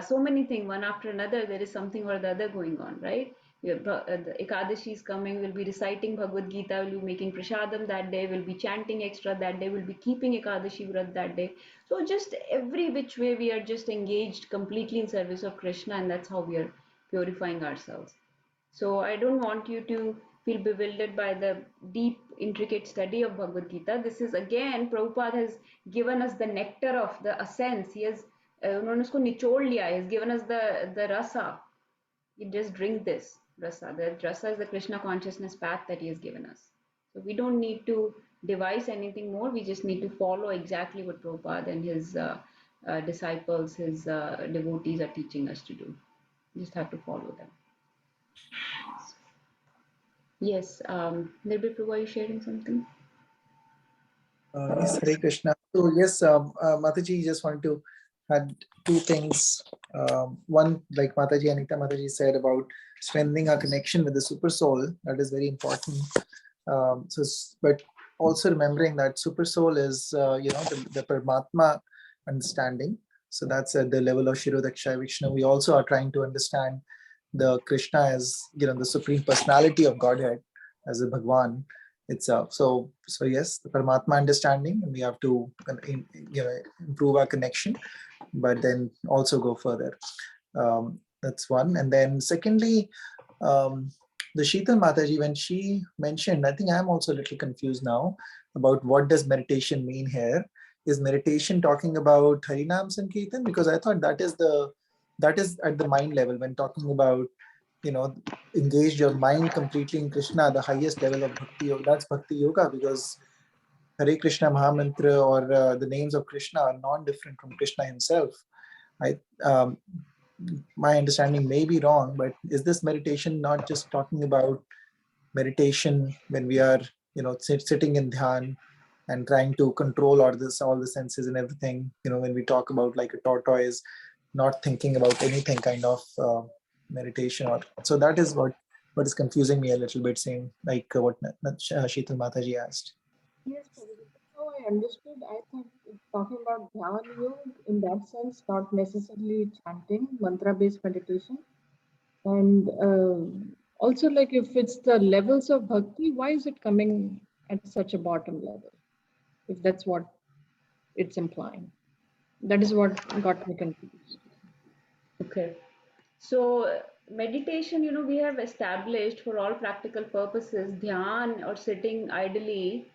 So many things, one after another, there is something or the other going on, right? The Ekadashi is coming, we'll be reciting Bhagavad Gita, we'll be making prasadam that day, we'll be chanting extra that day, we'll be keeping Ekadashi Vrat that day. So just every which way we are just engaged completely in service of Krishna, and that's how we are purifying ourselves. So I don't want you to feel bewildered by the deep, intricate study of Bhagavad Gita. This is again, Prabhupada has given us the nectar of the essence. He has उन्होंने उसको निचोड़ लिया. He has given us the rasa. You just drink this rasa. The rasa is the Krishna consciousness path that he has given us. So we don't need to devise anything more. We just need to follow exactly what Prabhupada and his disciples, his devotees are teaching us to do. You just have to follow them. Yes, Nirbhay Prabhu, are you sharing something? Yes, Hare Krishna. So yes, Mataji, just wanted to add two things. One, like Mataji, Anita Mataji said about strengthening our connection with the super soul. That is very important. But also remembering that super soul is, the Paramatma understanding. So that's at the level of Shirodakshaya Vishnu. We also are trying to understand the Krishna as, the supreme personality of Godhead, as a Bhagwan itself. So yes, the Paramatma understanding, and we have to improve our connection, but then also go further. That's one. And then secondly, the Sheetal Mataji, when she mentioned, I think I'm also a little confused now about what does meditation mean here. Is meditation talking about Harinam Sankirtan? Because I thought that is at the mind level when talking about, engage your mind completely in Krishna, the highest level of Bhakti Yoga. That's Bhakti Yoga, because Hare Krishna Mahamantra or the names of Krishna are non-different from Krishna himself. My understanding may be wrong, but is this meditation not just talking about meditation when we are, sitting in dhyan and trying to control all the senses and everything, when we talk about like a tortoise, not thinking about anything kind of meditation, or so that is what is confusing me a little bit, saying like what Sheetal Mataji asked. Yes, Prabhu. That's how I understood. I thought it's talking about Dhyan Yoga in that sense, not necessarily chanting, mantra-based meditation. And also, like, if it's the levels of bhakti, why is it coming at such a bottom level? If that's what it's implying. That is what got me confused. Okay. So meditation, we have established for all practical purposes, dhyan or sitting idly,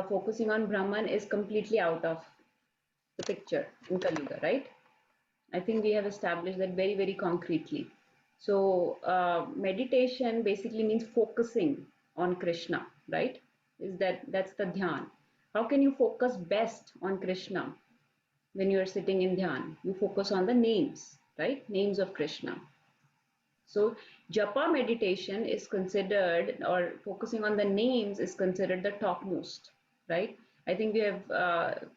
focusing on Brahman is completely out of the picture in Kali Yuga, right? I think we have established that very, very concretely. So meditation basically means focusing on Krishna, right? That's the dhyan. How can you focus best on Krishna when you are sitting in dhyan? You focus on the names, right? Names of Krishna. So japa meditation is considered, or focusing on the names is considered the topmost, right? I think we have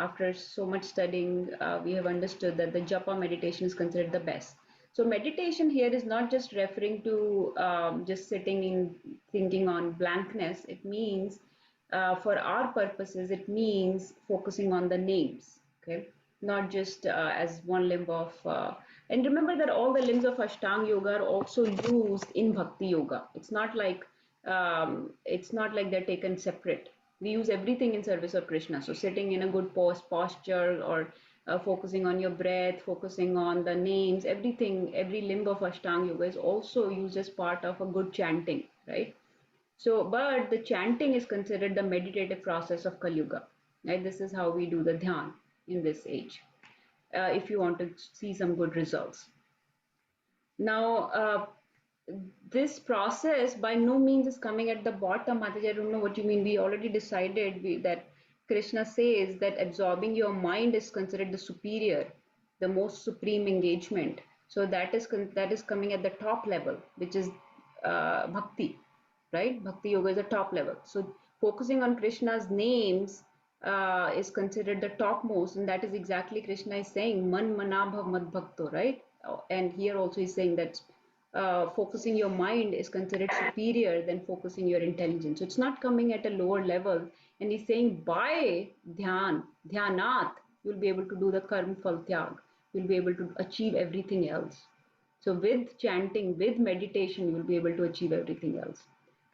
after so much studying, we have understood that the japa meditation is considered the best. So meditation here is not just referring to just sitting in thinking on blankness. It means, for our purposes, it means focusing on the names, okay? Not just as one limb of, and remember that all the limbs of Ashtanga Yoga are also used in Bhakti Yoga. It's not like they're taken separate. We use everything in service of Krishna. So sitting in a good posture, or focusing on your breath, focusing on the names, everything, every limb of Ashtanga Yoga is also used as part of a good chanting, right? So, but the chanting is considered the meditative process of Kali Yuga, right? This is how we do the dhyan in this age, if you want to see some good results. Now, this process by no means is coming at the bottom. Mataji, I don't know what you mean. We already decided that Krishna says that absorbing your mind is considered the superior, the most supreme engagement. So that is coming at the top level, which is bhakti, right? Bhakti yoga is a top level. So focusing on Krishna's names is considered the topmost, and that is exactly Krishna is saying, Man manabhav mad bhakto, right? And here also he's saying that focusing your mind is considered superior than focusing your intelligence. So it's not coming at a lower level. And he's saying by dhyanat, you'll be able to do the karm phal tyag. You'll be able to achieve everything else. So with chanting, with meditation, you'll be able to achieve everything else.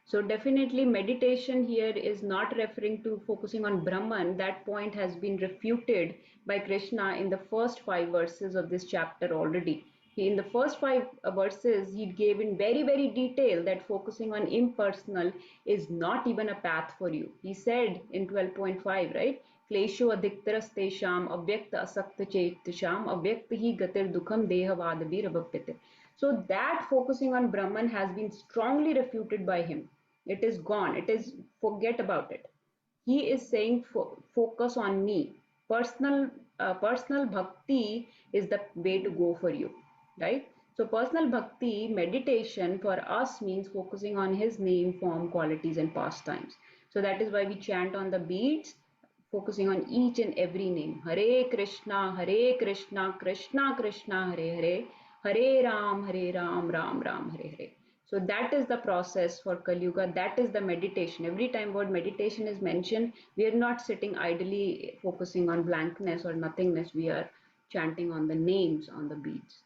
So definitely meditation here is not referring to focusing on Brahman. That point has been refuted by Krishna in the first 5 verses of this chapter already. In the first 5 verses, he gave in very, very detail that focusing on impersonal is not even a path for you. He said in 12.5, right? Klesho adhiktaras tesham avyakta asakta chetisham avyakta hi gatir dukham dehavadabir abhapyate. So that focusing on Brahman has been strongly refuted by him. It is gone. It is, forget about it. He is saying focus on me. Personal bhakti is the way to go for you, right? So personal bhakti meditation for us means focusing on his name, form, qualities, and pastimes. So that is why we chant on the beads, focusing on each and every name. Hare Krishna, Krishna Krishna, Hare, Hare Ram, Ram Ram, Hare Hare. So that is the process for Kali Yuga. That is the meditation. Every time word meditation is mentioned, we are not sitting idly focusing on blankness or nothingness. We are chanting on the names on the beads,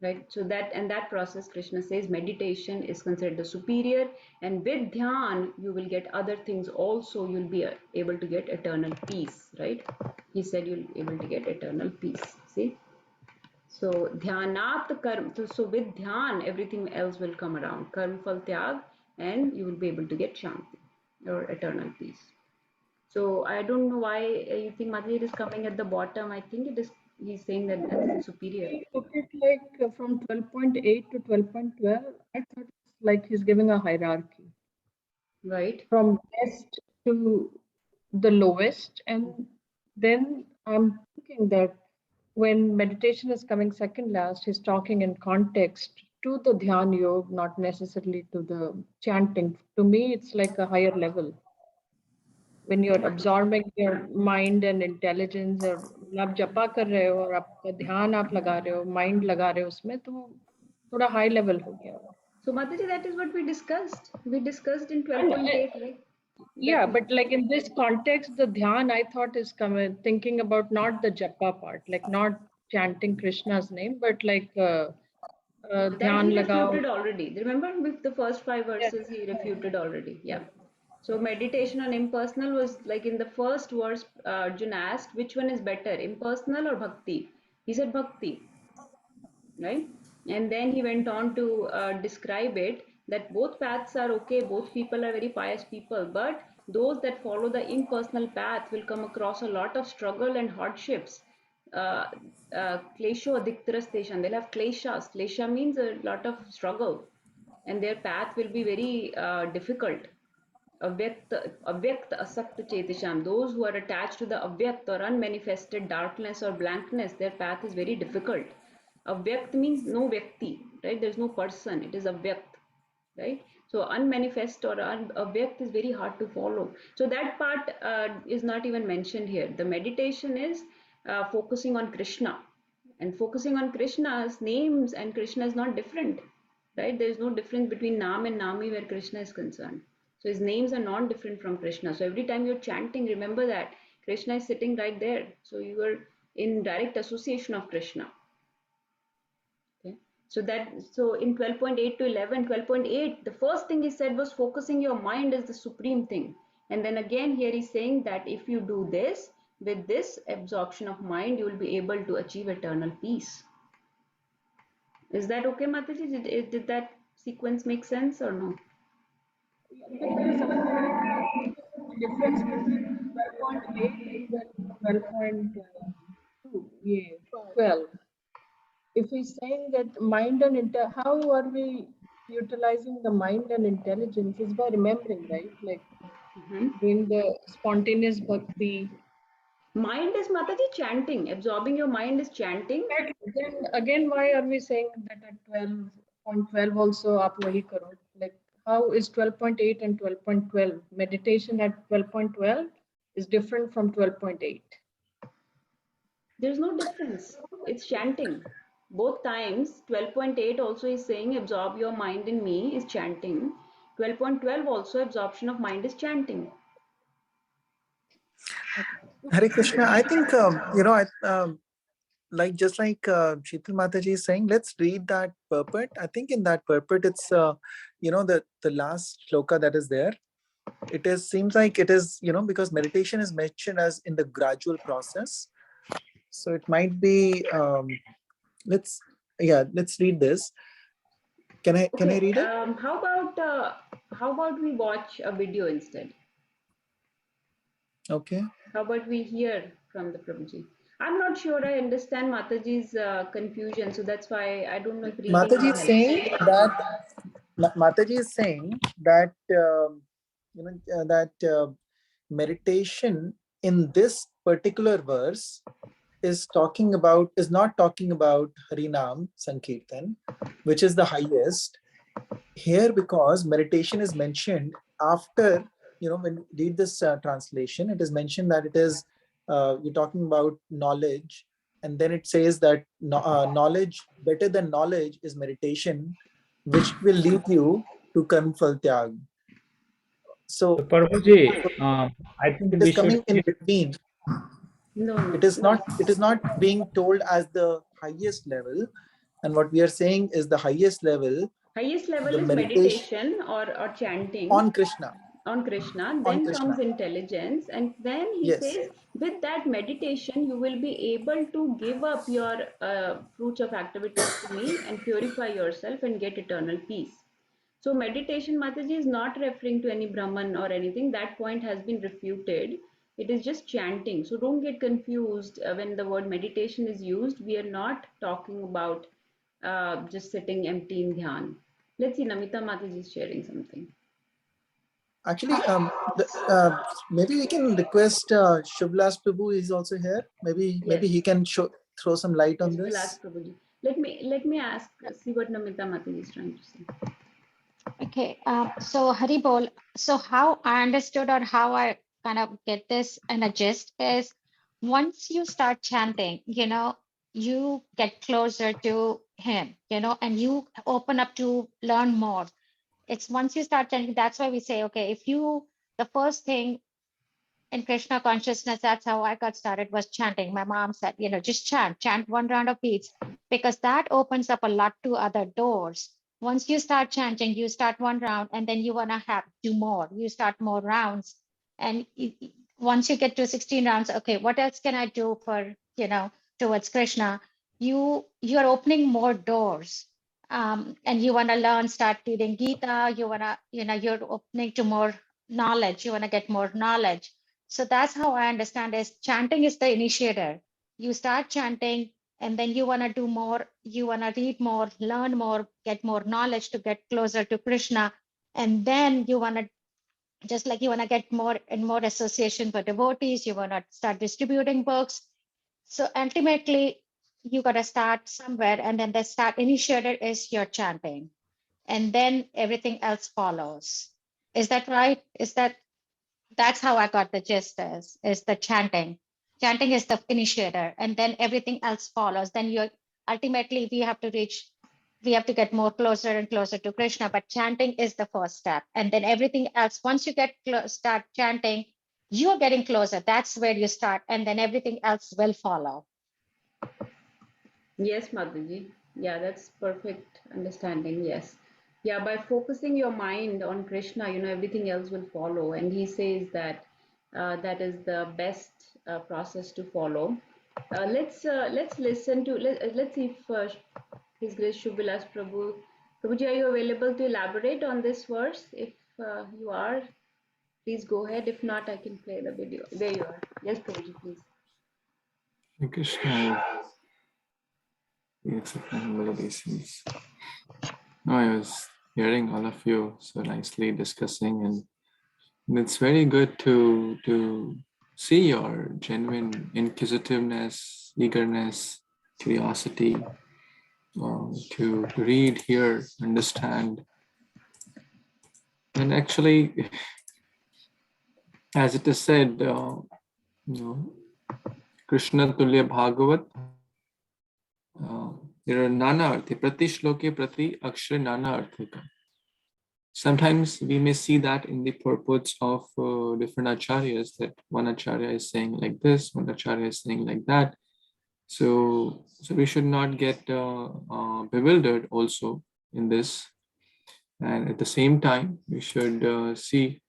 right? So that process, Krishna says, meditation is considered the superior, and with dhyan you will get other things also. You'll be able to get eternal peace, right? He said you'll be able to get eternal peace. See, so dhyanat karm, so with dhyan everything else will come around, karm phal tyag, and you will be able to get shanti or eternal peace. So I don't know why you think Madhya is coming at the bottom. I think it is, he's saying that that's superior. I look at like from 12.8 to 12.12, I thought it's like he's giving a hierarchy Right. from best to the lowest. And then I'm thinking that when meditation is coming second last, he's talking in context to the dhyan yoga, not necessarily to the chanting. To me, it's like a higher level. When you're absorbing your mind and intelligence, और आप जपा कर रहे हो और आपका ध्यान आप लगा रहे हो, mind लगा रहे हो उसमें, तो थोड़ा high level हो गया. So Mataji, that is what we discussed. We discussed in And 12.8, right? yeah, but like in this context, the dhyan I thought is coming, thinking about not the japa part, like not chanting Krishna's name, but like That dhyan he lagao. refuted already. Remember with the first 5 Yeah. verses he refuted already. Yeah. So meditation on impersonal was like in the first verse, Arjuna asked, which one is better, impersonal or bhakti? He said bhakti, right? And then he went on to describe it that both paths are okay, both people are very pious people, but those that follow the impersonal path will come across a lot of struggle and hardships. Klesho adiktaras teshan, they'll have kleshas. Klesha means a lot of struggle, and their path will be very difficult. Avyakta asakta chetisham, those who are attached to the avyakt or unmanifested darkness or blankness, their path is very difficult. Avyakt means no vyakti, right? There's no person, it is avyakt, right? So unmanifest or avyakt is very hard to follow. So that part is not even mentioned here. The meditation is focusing on Krishna, and focusing on Krishna's names, and Krishna is not different, right? There is no difference between Nam and Nami where Krishna is concerned. So his names are not different from Krishna. So every time you're chanting, remember that Krishna is sitting right there. So you are in direct association of Krishna. Okay. So in 12.8 to 11, 12.8, the first thing he said was focusing your mind is the supreme thing. And then again here he's saying that if you do this, with this absorption of mind, you will be able to achieve eternal peace. Is that okay, Mataji? Did that sequence make sense or no? The difference between 12.8 and 12.2, yeah, 12. If he's saying that mind and how are we utilizing the mind and intelligence is by remembering, right? Like doing the spontaneous bhakti. Mind is, Mataji, chanting. Absorbing your mind is chanting. Then again, why are we saying that at 12.12 also aap wahi karo? Like how is 12.8 and 12.12? Meditation at 12.12 is different from 12.8. There's no difference. It's chanting. Both times, 12.8 also is saying absorb your mind in me is chanting. 12.12 also absorption of mind is chanting. Hare Krishna. I think like just like Sheetal Mataji is saying, let's read that purport. I think in that purport, it's the last shloka that is there. It is seems like it is because meditation is mentioned as in the gradual process. So it might be let's read this. Can I read it? How about we watch a video instead? Okay. How about we hear from the Prabhuji? I'm not sure I understand Mataji's confusion, so that's why I don't know if reading Mataji will is help. saying that Mataji is saying that meditation in this particular verse is not talking about Harinam Sankirtan, which is the highest here, because meditation is mentioned after, when you read this translation, it is mentioned that it is you're talking about knowledge, and then it says that knowledge, better than knowledge is meditation, which will lead you to karm phal tyag. So Prabhuji, I think it we is should coming in between. No. It is not being told as the highest level, and what we are saying is the highest level. Highest level The is meditation or chanting on Krishna. On Krishna. On Then Krishna. comes intelligence, and then he Yes. says with that meditation you will be able to give up your fruits of activities to me and purify yourself and get eternal peace. So meditation, Mataji, is not referring to any Brahman or anything. That point has been refuted. It is just chanting. So don't get confused when the word meditation is used. We are not talking about just sitting empty in dhyan. Let's see, Namita Mataji is sharing something. Actually, maybe we can request Shubhlas Prabhu is also here. Maybe he can throw some light on this. Let me ask, see what Namita Mataji is trying to say. Okay, so Haribol, so how I understood or how I kind of get this in a gist is once you start chanting, you get closer to him, and you open up to learn more. It's once you start chanting, that's why we say, okay, the first thing in Krishna consciousness, that's how I got started, was chanting. My mom said, just chant one round of beads, because that opens up a lot to other doors. Once you start chanting, you start one round and then you want to do more. You start more rounds. And once you get to 16 rounds, okay, what else can I do for, towards Krishna? You're opening more doors. And you want to learn, start reading Gita, you're opening to more knowledge. You want to get more knowledge. So that's how I understand is chanting is the initiator. You start chanting and then you want to do more, you want to read more, learn more, get more knowledge to get closer to Krishna. And then you want to, just like you want to get more and more association for devotees, you want to start distributing books. So ultimately, you got to start somewhere, and then the start initiator is your chanting. and then everything else follows. Is that right? That's how I got the gist is the chanting. Chanting is the initiator, and then everything else follows. Then you're ultimately we have to get more closer and closer to Krishna, but chanting is the first step. And then everything else, once you start chanting, you're getting closer. That's where you start, and then everything else will follow. Yes, Mataji. Yeah, that's perfect understanding. Yes. Yeah, by focusing your mind on Krishna, everything else will follow. And he says that that is the best process to follow. Let's listen to let's see if His Grace Shubhilas Prabhuji, are you available to elaborate on this verse? If you are, please go ahead. If not, I can play the video. There you are. Yes, Prabhuji, please. Krishna, yes, humble obeisance. No, I was hearing all of you so nicely discussing, and it's very good to see your genuine inquisitiveness, eagerness, curiosity, to read, hear, understand, and actually, as it is said, Krishna Tulya Bhagavat. There are nana arthi, prati shloke prati akshara nana arthika. Sometimes we may see that in the purports of different acharyas, that one acharya is saying like this, one acharya is saying like that. So we should not get bewildered also in this. And at the same time, we should see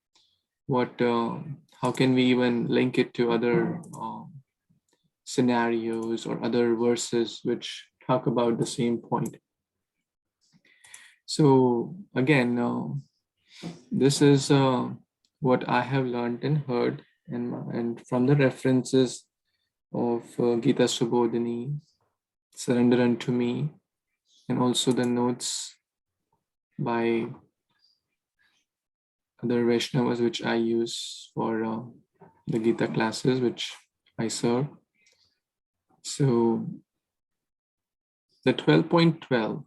how can we even link it to other scenarios or other verses which talk about the same point. So again, this is what I have learned and heard, and from the references of Gita Subodhini, Surrender Unto Me, and also the notes by other Vaishnavas which I use for the Gita classes which I serve. So the 12.12,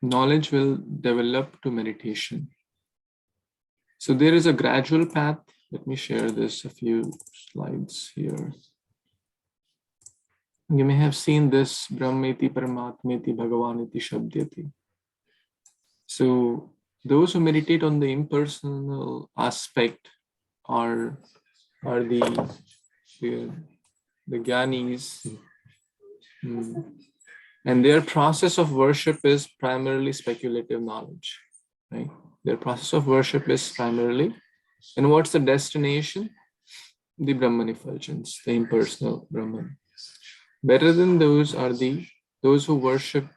knowledge will develop to meditation. So there is a gradual path. Let me share this, a few slides here. You may have seen this, Brahmeti Paramatmeti Bhagavaniti Shabdyati. So those who meditate on the impersonal aspect are the Gyanis, and their process of worship is primarily speculative knowledge, right? Their process of worship is primarily, and what's the destination? The Brahman effulgence, the impersonal Brahman. Better than those are those who worship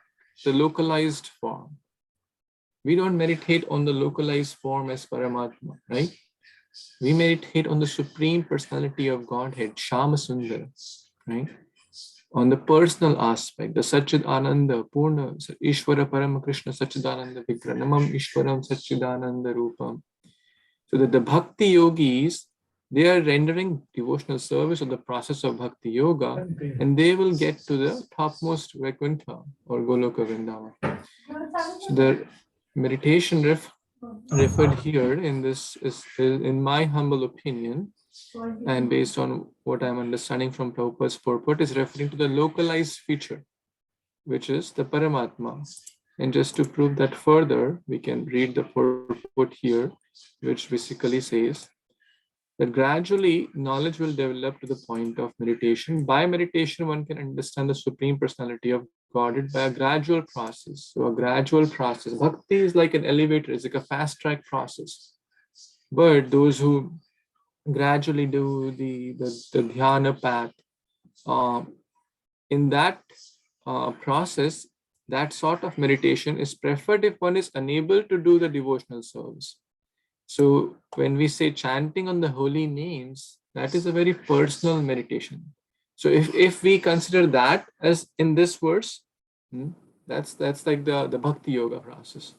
the localized form. We don't meditate on the localized form as Paramatma, right? We meditate on the Supreme Personality of Godhead, Shama Sundara, right? On the personal aspect, the Satchid Ananda, Purna, Ishvara Parama Krishna Satchidananda Vigra, Namam Ishvaram Satchidananda Rupam. So that the Bhakti Yogis, they are rendering devotional service of the process of Bhakti Yoga, and they will get to the topmost Vaikuntha or Goloka Vrindavan. So the meditation referred here in this is, in my humble opinion, and based on what I'm understanding from Prabhupada's purport, is referring to the localized feature, which is the Paramatma. And just to prove that further, we can read the purport here, which basically says that gradually knowledge will develop to the point of meditation. By meditation, one can understand the Supreme Personality of Godhead by a gradual process. So a gradual process. Bhakti is like an elevator, it's like a fast track process. But those who gradually do the dhyana path, in that process, that sort of meditation is preferred if one is unable to do the devotional service. So when we say chanting on the holy names, that is a very personal meditation. So if we consider that as in this verse, that's like the Bhakti Yoga process.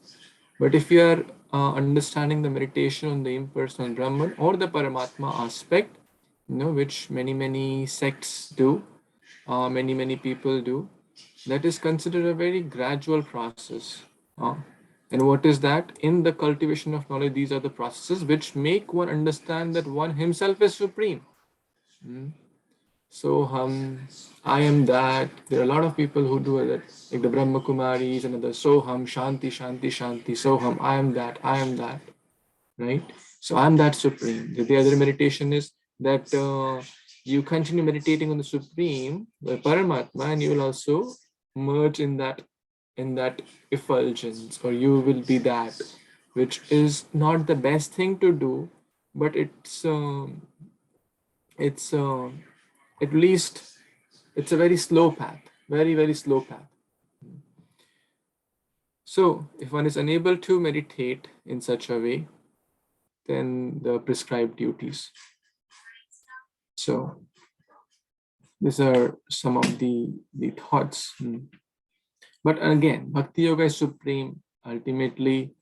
But if you are understanding the meditation on the impersonal Brahman or the Paramatma aspect, which many sects do, many people do. that is considered a very gradual process. And what is that? In the cultivation of knowledge, these are the processes which make one understand that one himself is supreme. So I am that. There are a lot of people who do it, like the Brahma Kumaris and others. Soham, Shanti, Shanti, Shanti. Soham, I am that. I am that. Right? So I'm that supreme. The other meditation is that you continue meditating on the supreme, the Paramatma, and you will also merge in that effulgence, or you will be that, which is not the best thing to do, but it's at least it's a very slow path, very, very slow path. So if one is unable to meditate in such a way, then the prescribed duties. So these are some of the thoughts. But again, Bhakti Yoga is supreme. Ultimately,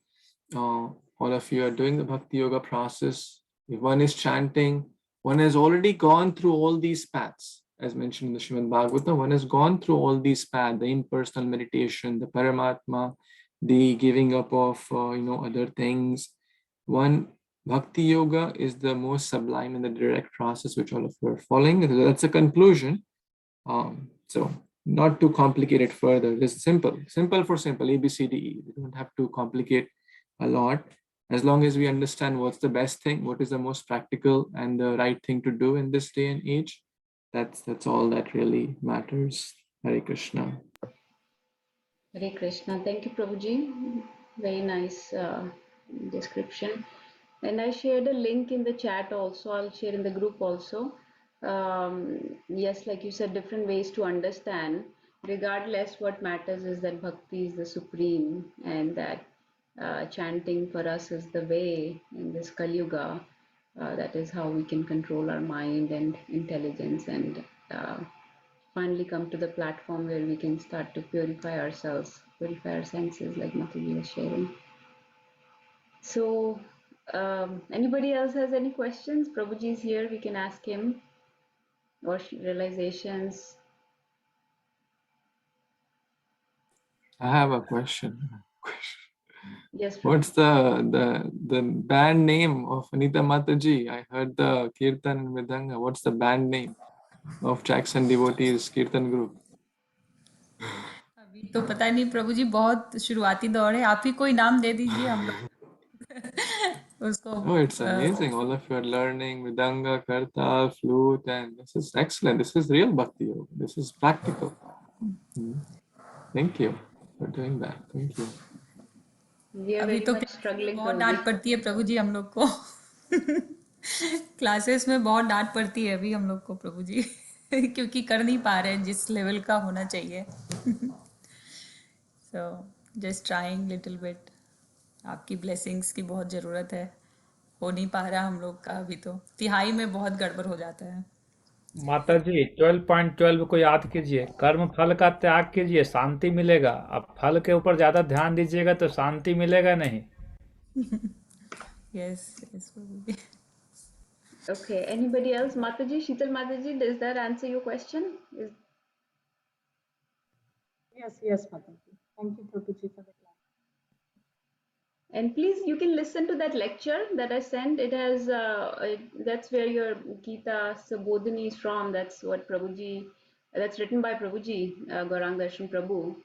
all of you are doing the Bhakti Yoga process. If one is chanting, one has already gone through all these paths. As mentioned in the Srimad Bhagavatam, one has gone through all these paths, the impersonal meditation, the Paramatma, the giving up of other things. One, Bhakti Yoga is the most sublime and the direct process which all of you are following. That's a conclusion. So not to complicate it further, just simple for simple, A, B, C, D, E. We don't have to complicate a lot. As long as we understand what's the best thing, what is the most practical and the right thing to do in this day and age, that's all that really matters. Hare Krishna. Hare Krishna. Thank you, Prabhuji. Very nice description. And I shared a link in the chat also. I'll share in the group also. Yes, like you said, different ways to understand. Regardless, what matters is that bhakti is the supreme, and that chanting for us is the way in this Kali Yuga. That is how we can control our mind and intelligence, and finally come to the platform where we can start to purify ourselves, purify our senses, like Mataji was sharing. So, anybody else has any questions? Prabhuji is here, we can ask him, or realizations. I have a question. Yes, What's the band name of Anita Mataji? I heard the Kirtan and Mridanga. What's the band name of Jackson Devotees Kirtan group? अभी तो पता नहीं प्रभु जी, बहुत शुरुआती दौर है, आप ही कोई नाम दे दीजिए हम लोग उसको. Oh, it's amazing. All of you are learning Mridanga, Karta, flute, and this is excellent. This is real Bhakti Yoga. This is practical. Thank you for doing that. Thank you. We are अभी very तो much struggling, बहुत Prabhuji. डांट पड़ती है प्रभु जी हम लोग को classes में बहुत डांट पड़ती है अभी हम लोग को प्रभु जी क्योंकि कर नहीं पा रहे हैं जिस लेवल का होना चाहिए. So just trying little bit. आपकी ब्लेसिंग्स की बहुत ज़रूरत है. हो नहीं पा रहा हम लोग का अभी, तो तिहाई में बहुत गड़बड़ हो जाता है. माता जी 12.12 को याद कीजिए, कर्म फल का त्याग कीजिए, शांति मिलेगा. अब फल के ऊपर ज्यादा ध्यान दीजिएगा तो शांति मिलेगा नहीं. Yes yes Prabhu ji. Okay, anybody else? Mataji, Sheetal Mataji, does that answer your question? Yes, Mataji. Thank you, Prabhuji, for the class. And please, you can listen to that lecture that I sent. It has, that's where your Gita Sabodhini is from. That's what Prabhuji, that's written by Prabhuji, Gaurang Darshan Prabhu.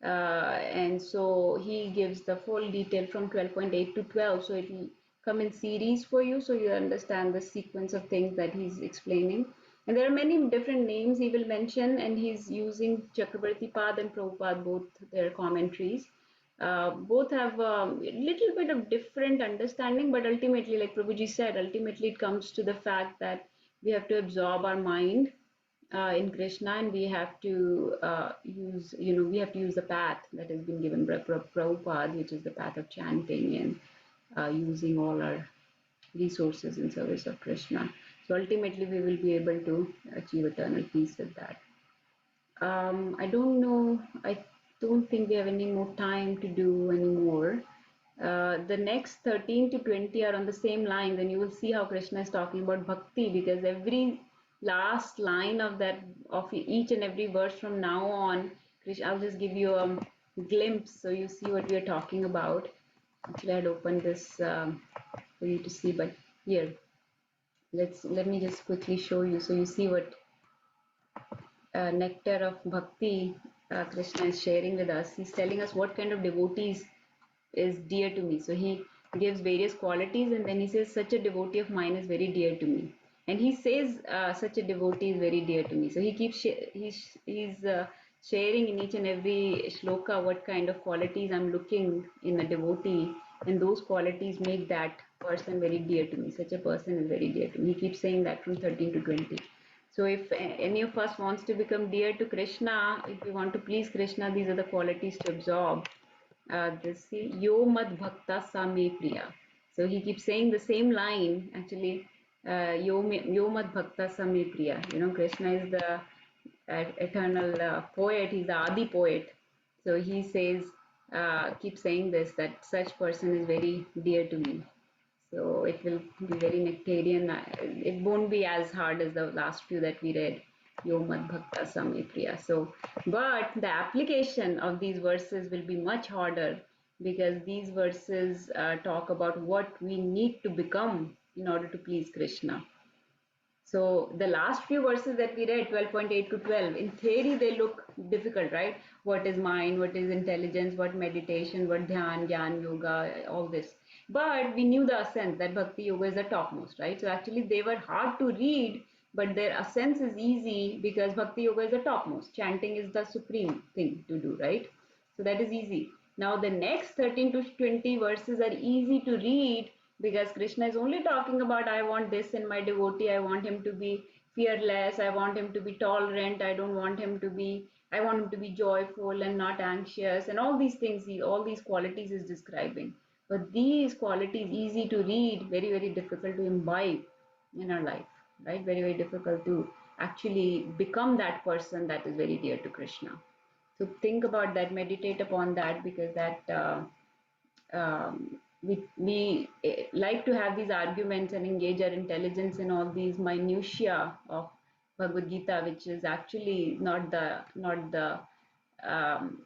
And so he gives the full detail from 12.8 to 12. So it will come in series for you, so you understand the sequence of things that he's explaining. And there are many different names he will mention, and he's using Chakrabarti Pad and Prabhupada, both their commentaries. Both have a little bit of different understanding, but ultimately, like Prabhuji said, ultimately it comes to the fact that we have to absorb our mind in Krishna, and we have to use, we have to use the path that has been given by Prabhupada, which is the path of chanting and using all our resources in service of Krishna. So ultimately, we will be able to achieve eternal peace with that. I don't know. I don't think we have any more time to do any more. The next 13 to 20 are on the same line. Then you will see how Krishna is talking about bhakti, because every last line of that, of each and every verse from now on, I'll just give you a glimpse so you see what we are talking about. Actually, I had opened this for you to see, but here, let me just quickly show you so you see what nectar of bhakti Krishna is sharing with us. He's telling us what kind of devotees is dear to me. So he gives various qualities and then he says, such a devotee of mine is very dear to me. And he says, such a devotee is very dear to me. So he keeps he's sharing in each and every shloka what kind of qualities I'm looking in a devotee, and those qualities make that person very dear to me. Such a person is very dear to me. He keeps saying that from 13 to 20. So if any of us wants to become dear to Krishna, if we want to please Krishna, these are the qualities to absorb. This Yo Mad Bhakta Same Priya. So he keeps saying the same line actually. Yo Mad Bhakta Same Priya. You know, Krishna is the eternal poet. He's the Adi poet. So he says, keep saying this, that such person is very dear to me. So it will be very nectarian. It won't be as hard as the last few that we read. Yo Mad Bhakta Same Priya. So, but the application of these verses will be much harder because these verses talk about what we need to become in order to please Krishna. So the last few verses that we read, 12.8 to 12, in theory they look difficult, right? What is mind, what is intelligence, what meditation, what dhyan, gyan, yoga, all this. But we knew the ascent, that bhakti yoga is the topmost, right? So actually they were hard to read, but their ascent is easy because bhakti yoga is the topmost. Chanting is the supreme thing to do, right? So that is easy. Now the next 13 to 20 verses are easy to read because Krishna is only talking about I want this in my devotee, I want him to be fearless, I want him to be tolerant, I want him to be joyful and not anxious, and all these things, all these qualities is describing. But these qualities easy to read, very, very difficult to imbibe in our life, right? Very, very difficult to actually become that person that is very dear to Krishna. So think about that, meditate upon that, because that we like to have these arguments and engage our intelligence in all these minutiae of Bhagavad Gita, which is actually not the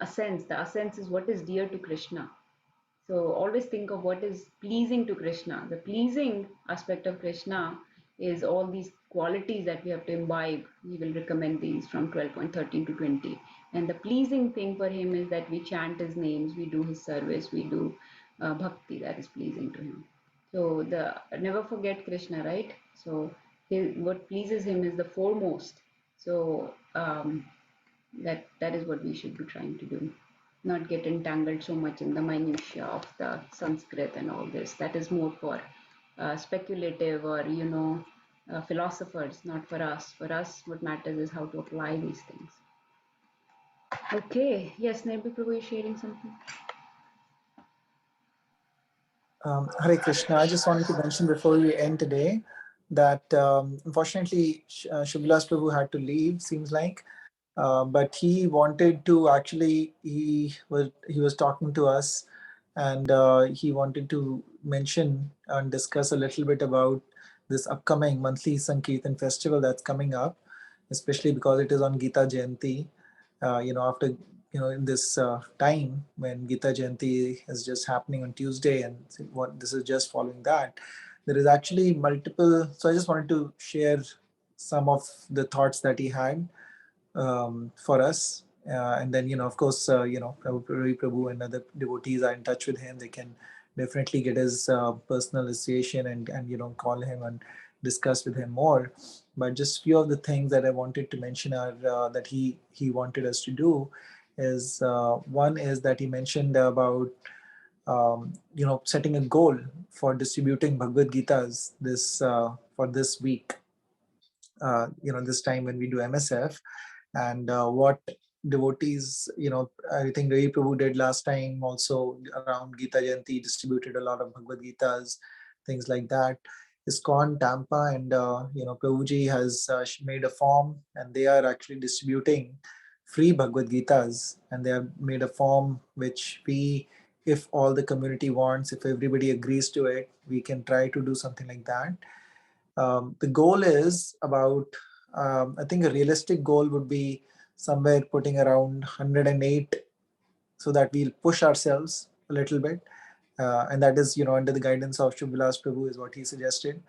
essence. The essence is what is dear to Krishna. So always think of what is pleasing to Krishna. The pleasing aspect of Krishna is all these qualities that we have to imbibe. He will recommend these from 12.13 to 20. And the pleasing thing for him is that we chant his names, we do his service, we do bhakti that is pleasing to him. So never forget Krishna, right? So what pleases him is the foremost. So that is what we should be trying to do, not get entangled so much in the minutiae of the Sanskrit and all this. That is more for speculative or philosophers, not for us. For us, what matters is how to apply these things. Okay, yes, Nirbi Prabhu is sharing something. Hare Krishna. I just wanted to mention before we end today that unfortunately Shubhalas Prabhu had to leave, seems like. But he wanted to actually, he was talking to us, and he wanted to mention and discuss a little bit about this upcoming monthly Sankirtan festival that's coming up, especially because it is on Gita Jayanti. After in this time when Gita Jayanti is just happening on Tuesday, and what this is just following that, there is actually multiple. So I just wanted to share some of the thoughts that he had for us. And then, of course, Prabhu and other devotees are in touch with him. They can definitely get his personal association and call him and discuss with him more. But just few of the things that I wanted to mention are that he wanted us to do is one is that he mentioned about setting a goal for distributing Bhagavad Gitas for this week. This time when we do MSF, and what devotees, I think Ravi Prabhu did last time also around Gita Jayanti, distributed a lot of Bhagavad Gitas, things like that. ISKCON Tampa and Prabhuji has made a form, and they are actually distributing free Bhagavad Gitas, and they have made a form which if all the community wants, if everybody agrees to it, we can try to do something like that. The goal is about, I think a realistic goal would be somewhere putting around 108 so that we'll push ourselves a little bit. And that is, under the guidance of Shubhalas Prabhu is what he suggested,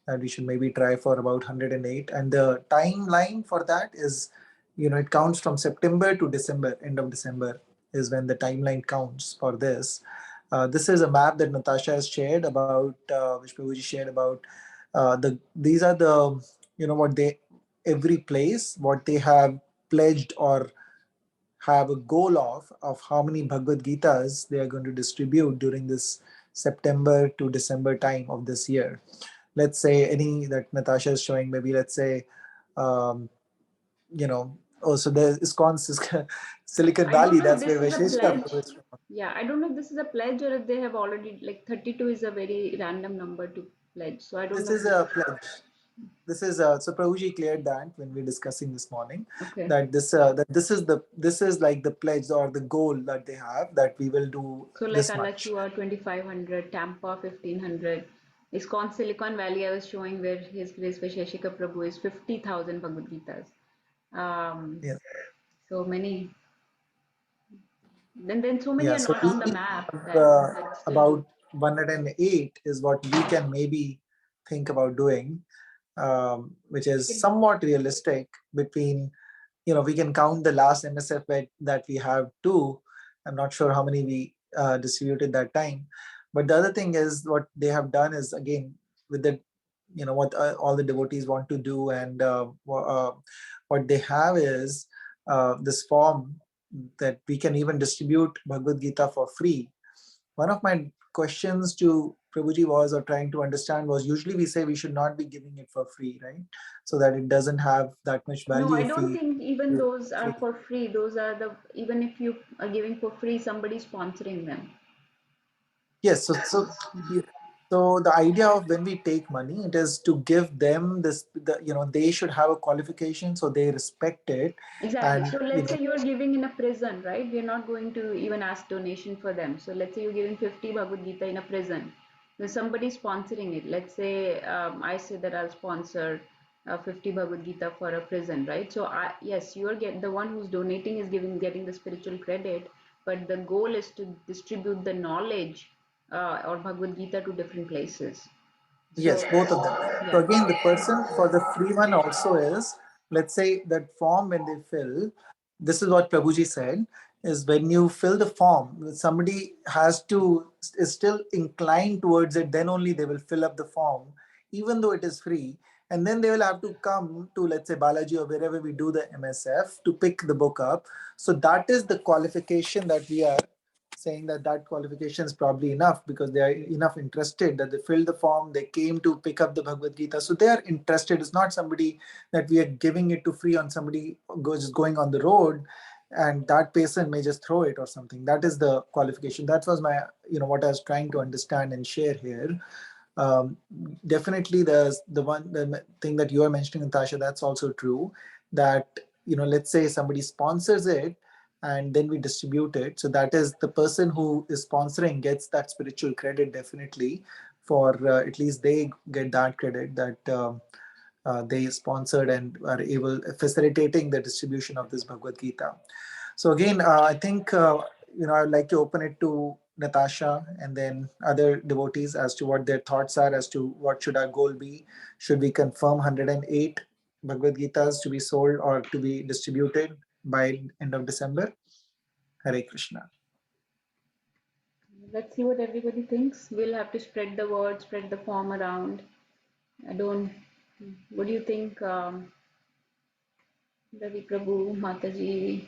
that we should maybe try for about 108. And the timeline for that is, it counts from September to December, end of December is when the timeline counts for this. This is a map that Natasha has shared about, which Prabhuji shared about. These are the, what they, every place, what they have pledged or have a goal of how many Bhagavad Gitas they are going to distribute during this September to December time of this year. Let's say any that Natasha is showing, maybe let's say, also there's ISKCON Silicon I don't Valley, know if that's this where is a Vaisheshta pledge. is from. Yeah, I don't know if this is a pledge or if they have already, like 32 is a very random number to pledge. So I don't This know. is a pledge. This is so Prabhuji cleared that when we were discussing this morning, Okay. that this is like the pledge or the goal that they have, that we will do So like this much. Alachua 2500, Tampa 1500, ISKCON Silicon Valley I was showing where his grace Vaisheshika Prabhu is 50,000 Bhagavad Gitas. Yes. So many. Then so many Yeah, are so not we on the map. have That's still. about 108 is what we can maybe think about doing, which is somewhat realistic between, we can count the last MSF that we have too. I'm not sure how many we distributed that time. But the other thing is what they have done is, again, with the, what all the devotees want to do, and what they have is this form that we can even distribute Bhagavad Gita for free. One of my questions to Prabhuji was, or trying to understand was, usually we say we should not be giving it for free, right? So that it doesn't have that much value. No, I if don't we think even do those are free. for free. Those are even if you are giving for free, somebody's sponsoring them. Yes, so the idea of when we take money, it is to give them this, they should have a qualification, so they respect it. Exactly. And So let's say you're giving in a prison, right? We're not going to even ask donation for them. So let's say you're giving 50 Bhagavad Gita in a prison. Then somebody's sponsoring it. Let's say I say that I'll sponsor 50 Bhagavad Gita for a prison, right? So yes, the one who's donating is getting the spiritual credit, but the goal is to distribute the knowledge or Bhagavad Gita to different places. yes, both of them. So Yeah. again, the person for the free one also is, let's say that form when they fill, this is what Prabhuji said, is when you fill the form, somebody is still inclined towards it, then only they will fill up the form, even though it is free. And then they will have to come to, let's say, Balaji or wherever we do the MSF to pick the book up. So that is the qualification that we are saying, that qualification is probably enough, because they are enough interested that they filled the form, they came to pick up the Bhagavad Gita, so they are interested. It's not somebody that we are giving it to free on somebody just going on the road, and that person may just throw it or something. That is the qualification. That was my, what I was trying to understand and share here. Definitely there's the thing that you are mentioning, Natasha, that's also true, that let's say somebody sponsors it and then we distribute it, so that is the person who is sponsoring gets that spiritual credit, definitely, for at least they get that credit, that they sponsored and are able facilitating the distribution of this Bhagavad Gita. So again, I think I'd like to open it to Natasha and then other devotees as to what their thoughts are as to what should our goal be. Should we confirm 108 Bhagavad Gitas to be sold or to be distributed by end of December? Hare Krishna. Let's see what everybody thinks. We'll have to spread the word, spread the form around. What do you think, Ravi Prabhu, Mataji?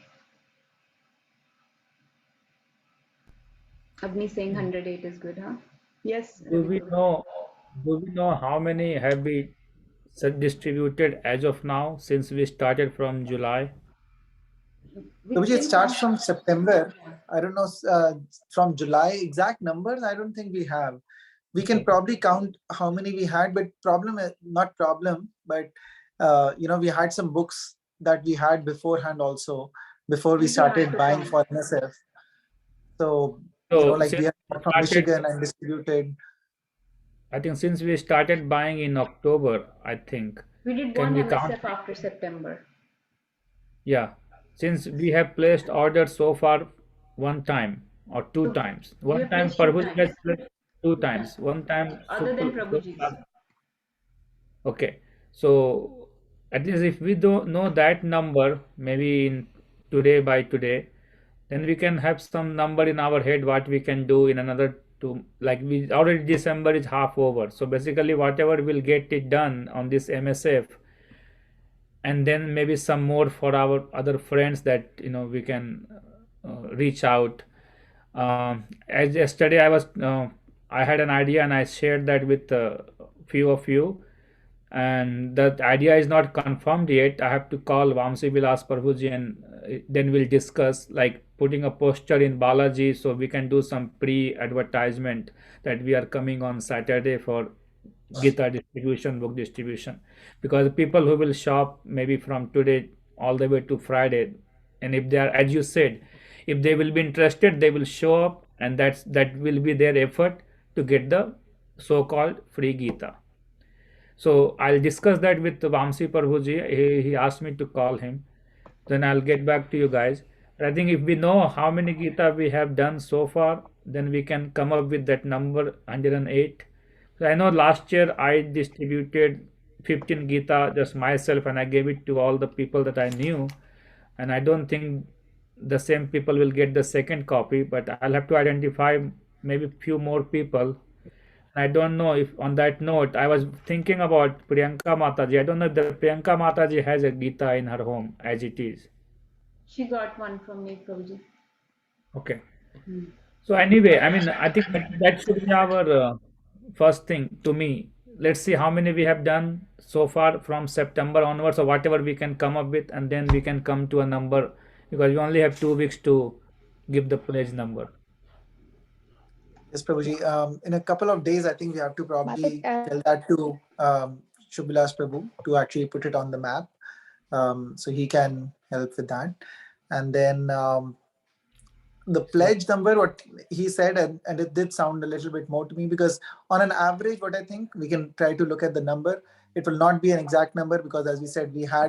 Abni saying 108 is good, huh? Yes, Do Ravi we Prabhu. know? Do we know how many have been distributed as of now since we started from July? Which It since starts from September. Yeah. I don't know, from July exact numbers. I don't think we have. We can probably count how many we had, but not problem, but we had some books that we had beforehand also, before we And we had started to buying count. for NSF. So So like since we are we from started, Michigan and distributed. I think since we started buying in October, I think. We did Can one we count? MSF after September. Yeah. since we have placed orders so far one time or two times. We One have time placed two Prabhuji has times. placed two times. One time Other than Prabhuji's. Okay, so at least if we don't know that number, maybe in today by today, then we can have some number in our head what we can do in another two. Like we already December is half over, so basically whatever will get it done on this MSF, and then maybe some more for our other friends that we can reach out. As yesterday I had an idea and I shared that with a few of you, and that idea is not confirmed yet. I have to call Vamsi Vilas Prabhuji and then we'll discuss like putting a poster in Balaji so we can do some pre-advertisement that we are coming on Saturday for Gita distribution, book distribution, because people who will shop maybe from today all the way to Friday, and if they are, as you said, if they will be interested, they will show up, and that will be their effort to get the so-called free Gita. So I'll discuss that with Vamsi Prabhuji. He asked me to call him. Then I'll get back to you guys. But I think if we know how many Gita we have done so far, then we can come up with that number 108. So I know last year I distributed 15 Gita just myself and I gave it to all the people that I knew. And I don't think the same people will get the second copy, but I'll have to identify maybe few more people. I don't know if on that note, I was thinking about Priyanka Mataji. I don't know if the Priyanka Mataji has a Gita in her home as it is. She got one from me, Prabhuji. Okay. So anyway, I mean, I think that should be our first thing to me. Let's see how many we have done so far from September onwards, or whatever we can come up with, and then we can come to a number because we only have 2 weeks to give the pledge number. Yes, Prabhuji. In a couple of days, I think we have to probably tell that to Shubhalas Prabhu to actually put it on the map, so he can help with that. And then the pledge number, what he said, and it did sound a little bit more to me, because on an average, what I think we can try to look at the number. It will not be an exact number because, as we said, we had